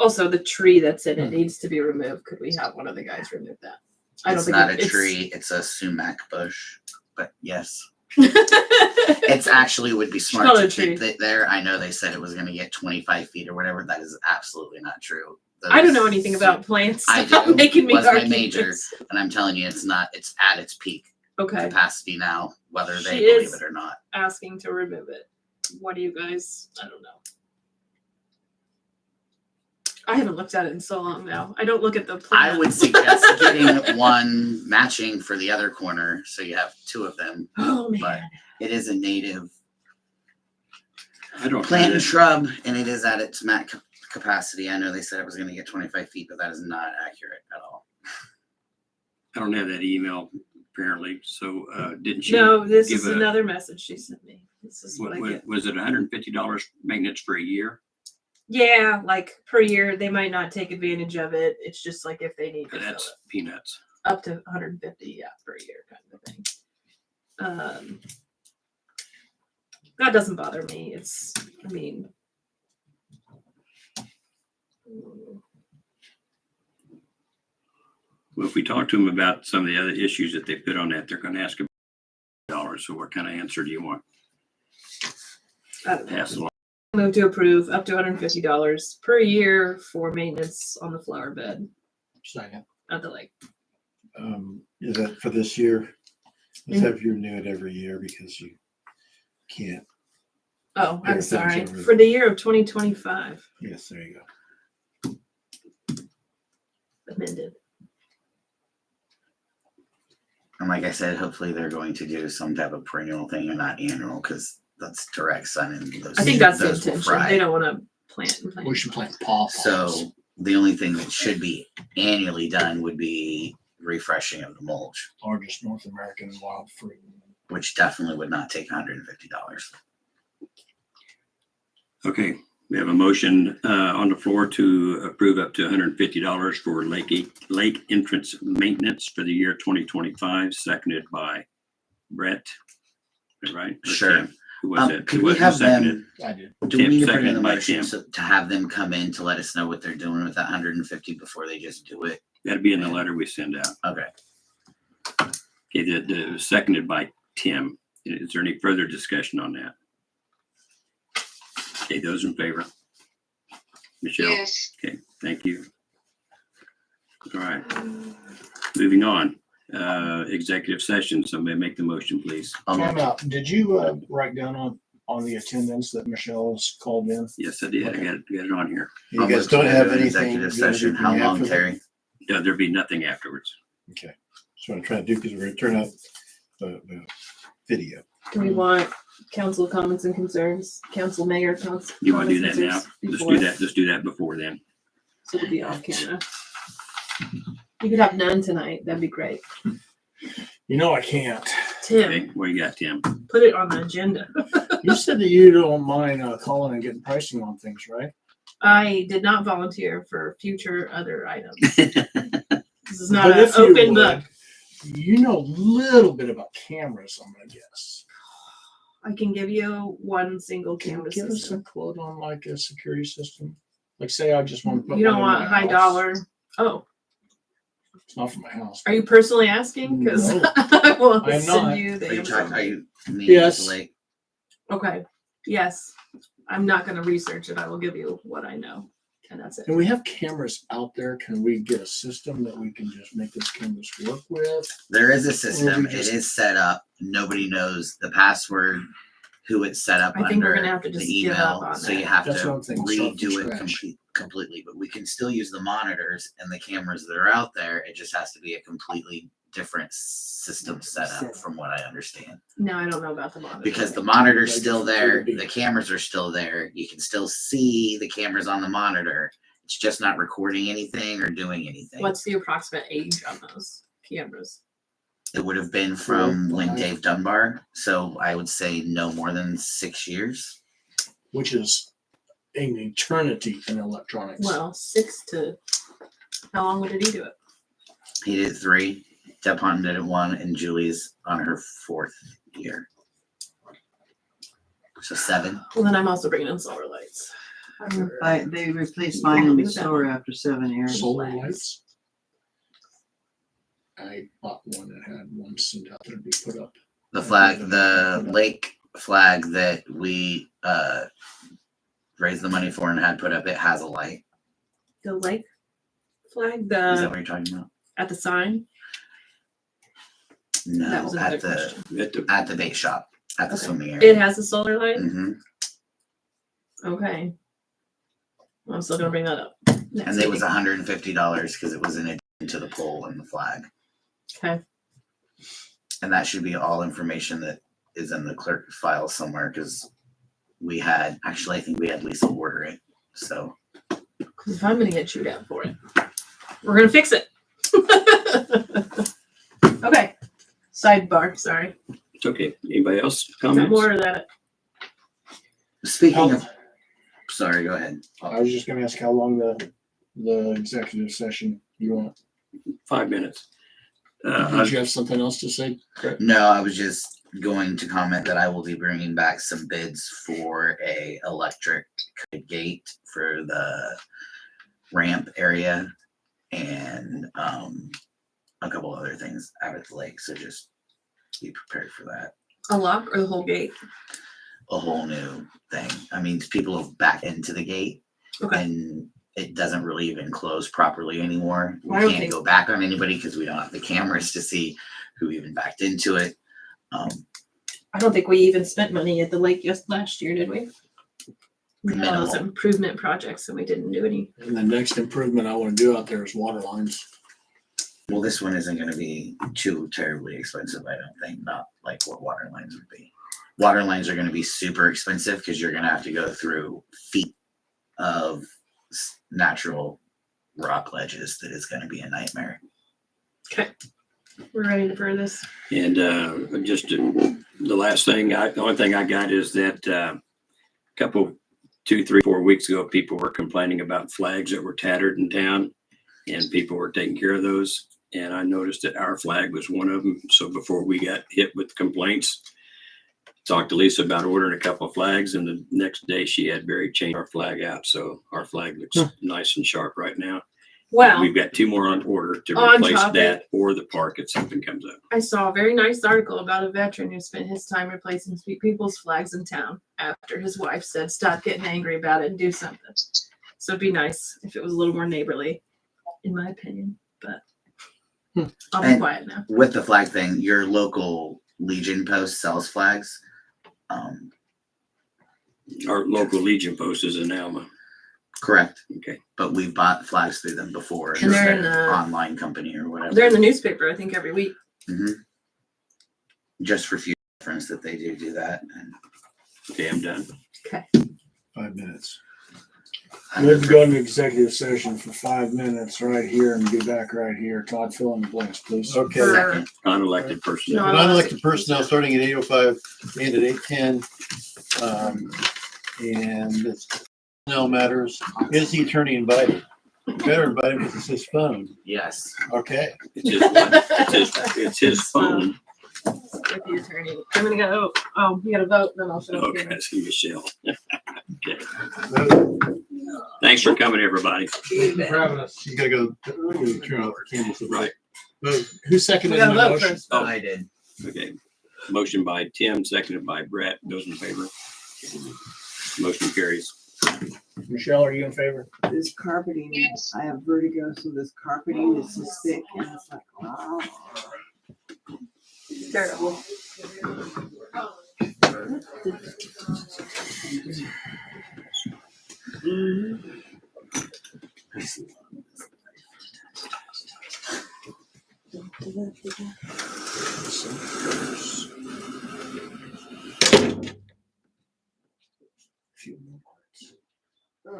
Also, the tree that's in it needs to be removed. Could we have one of the guys remove that? I don't It's think not a it's tree, it's a sumac bush, but yes. It's actually would be smart not to a tree. keep it there. I know they said it was gonna get 25 feet or whatever. That is absolutely not true. I don't know anything about plants. I Stop do. making me Was my argue major. this. And I'm telling you, it's not, it's at its peak Okay, capacity now, whether they She believe is- it or not. asking to remove it. What do you guys? I don't know. I haven't looked at it in so long now. I don't look at the plan. I would suggest getting one matching for the other corner, so you have two of them. Oh man. But it is a native I don't. plant and shrub, and it is at its max capacity. I know they said it was gonna get 25 feet, but that is not accurate at all. I don't have that email apparently. So didn't she? No, this give is a- another message she sent me. This is what I get. Was it $150 maintenance for a year? Yeah, like per year, they might not take advantage of it. It's just like if they need to fill That's it. peanuts. Up to 150, yeah, per year kind of thing. That doesn't bother me. It's, I mean, Well, if we talk to them about some of the other issues that they put on that, they're going to ask about dollars. So what kind of answer do you want? I don't know. Pass along. Move to approve up to $150 per year for maintenance on the flower bed Second. at the lake. Is that for this year? Let's Mhm. have you renew it every year because you can't. Oh, Yeah, I'm things sorry. over. For the year of 2025, Yes, there you go. amended. And like I said, hopefully they're going to do some type of perennial thing and not annual, because that's direct sun and those. I think that's the those will intention. fry. They don't want to plant and plant. We should plant pawpaws. So the only thing that should be annually done would be refreshing of the mulch, Or just North American wild fruit. which definitely would not take $150. Okay, we have a motion on the floor to approve up to $150 for lake entrance maintenance for the year 2025, seconded by Brett. Is that right? Or Sure. Tim? Who was it? Could Who we was it have seconded? them, I did. do we Tim, need to put in seconded the by motion Tim. to have them come in to let us know what they're doing with that 150 before they just do it? That'd be in the letter we send out. Okay. Okay, the seconded by Tim. Is there any further discussion on that? Okay, those in favor? Michelle? Yes. Okay, thank you. All right, moving on. Executive session. Somebody make the motion, please. Time out. Did you write down on the attendance that Michelle's called in? Yes, I did. I Okay. got it on here. You guys don't have anything. Executive you wanna do session, from how the long, after- Terry? There'll be nothing afterwards. Okay, that's what I'm trying to do because we're gonna turn out the video. Do we want council comments and concerns? Council mayor, council. You want to do comments that and now? concerns Let's before? do that. Let's do that before then. So it'll be off camera. You could have none tonight. That'd be great. You know I can't. Tim, Okay, what do you got, Tim? put it on the agenda. You said that you don't mind calling and getting pricing on things, right? I did not volunteer for future other items. This is not But an if you open would, book. You know a little bit about cameras, I'm gonna guess. I can give you one single Can you camera give us a system. quote on like a security system? Like say I just want to put You don't one in want my high house. dollar. Oh, It's not for my house. are you personally asking? Because No. I will I am send not. you the Are you Amazon talking, are link. you? meaning Yes. like- Okay. Yes. I'm not going to research it. I will give you what I know. And that's it. Can we have cameras out there? Can we get a system that we can just make those cameras work with? There is a Or system, we just- it is set up, nobody knows the password, who it's set up I think we're under, gonna have to the just give up email, on so you that. have That's to what I'm thinking, start from redo it scratch. completely, but we can still use the monitors and the cameras that are out there. It just has to be a completely different system setup from what I understand. No, I don't know about the monitor. Because the monitor's Like still the there, 3D. the cameras are still there, you can still see the cameras on the monitor. It's just not recording anything or doing anything. What's the approximate age on those cameras? It would have been from 4, when 5. Dave Dunbar, so I would say no more than 6 years. Which is an eternity in electronics. Well, 6 to, how long did he do it? He did 3, Deb Hunton did it 1, and Julie's on her 4th year. So 7. Well, then I'm also bringing in solar lights. They replaced mine in Missouri after 7 years. Solar lights. I bought one that had one sent out there to be put up. The flag, the lake flag that we raised the money for and had put up, it has a light. The lake flag, Is that the, what you're talking about? at the sign? That No, was another at the question. at the bait shop, at the Okay. swimming area. It has a solar light? Hmm. Okay. Well, I'm still gonna bring that up. next And it was meeting. $150 because it was in addition to the pole and the flag. Okay. And that should be all information that is in the clerk file somewhere because we had, actually, I think we had Lisa order it. So 'Cause if I'm gonna get chewed out for it, we're gonna fix it. Okay. Sidebar, sorry. It's okay. Anybody else Is that comments? more of that? speaking of, sorry, go ahead. I was just gonna ask how long the executive session you want. 5 minutes. Did you have something else to say? Brett? No, I was just going to comment that I will be bringing back some bids for a electric gate for the ramp area and a couple other things out at the lake. So just be prepared for that. A lock or the whole gate? A whole new thing. I mean, people have backed into the gate Okay. and it doesn't really even close properly anymore. We I don't can't think- go back on anybody because we don't have the cameras to see who even backed into it. I don't think we even spent money at the lake just last year, did we? We had all those Minimal. improvement projects and we didn't do any. And the next improvement I wanna do out there is water lines. Well, this one isn't gonna be too terribly expensive, I don't think, not like what water lines would be. Water lines are gonna be super expensive because you're gonna have to go through feet of natural rock ledges that is gonna be a nightmare. We're ready to burn this. And just the last thing, the only thing I got is that couple, 2, 3, 4 weeks ago, people were complaining about flags that were tattered in town, and people were taking care of those. And I noticed that our flag was one of them. So before we got hit with complaints, talked to Lisa about ordering a couple of flags, and the next day she had Barry change our flag out. So our flag looks nice and sharp right now. Well, We've got 2 more on order to On replace topic. that or the park if something comes up. I saw a very nice article about a veteran who spent his time replacing people's flags in town after his wife said, stop getting angry about it and do something. So it'd be nice if it was a little more neighborly, in my opinion, but I'll be And- quiet now. With the flag thing, your local Legion post sells flags. Our local Legion post is in Alma. Correct, Okay. but we've bought flags through them before. And they're in their the- online company or whatever. They're in the newspaper, I think, every week. Just for future reference that they do that. And Okay, I'm done. 5 minutes. We'll go into executive session for 5 minutes right here and be back right here. Todd, fill in the blanks, please. Okay. For- Unelected personnel. No. Non-elected personnel starting at 8:05 and at 8:10. And it's personnel matters. Is the attorney invited? You better invite him because it's his phone. yes, Okay. It's his phone. With the attorney. I'm gonna go, you gotta vote, then I'll show up. Okay, see Michelle. Okay. Well, Thanks for coming, everybody. Thank you for having us. you gotta go turn off the candles. Right. Who seconded We gotta my vote motion? first. Oh. I did. Okay. Motion by Tim, seconded by Brett. Those in favor? Motion carries. Michelle, are you in favor? This carpeting, Yes. I have vertigo, so this carpeting is so thick and it's like, wow. Terrible. Few more.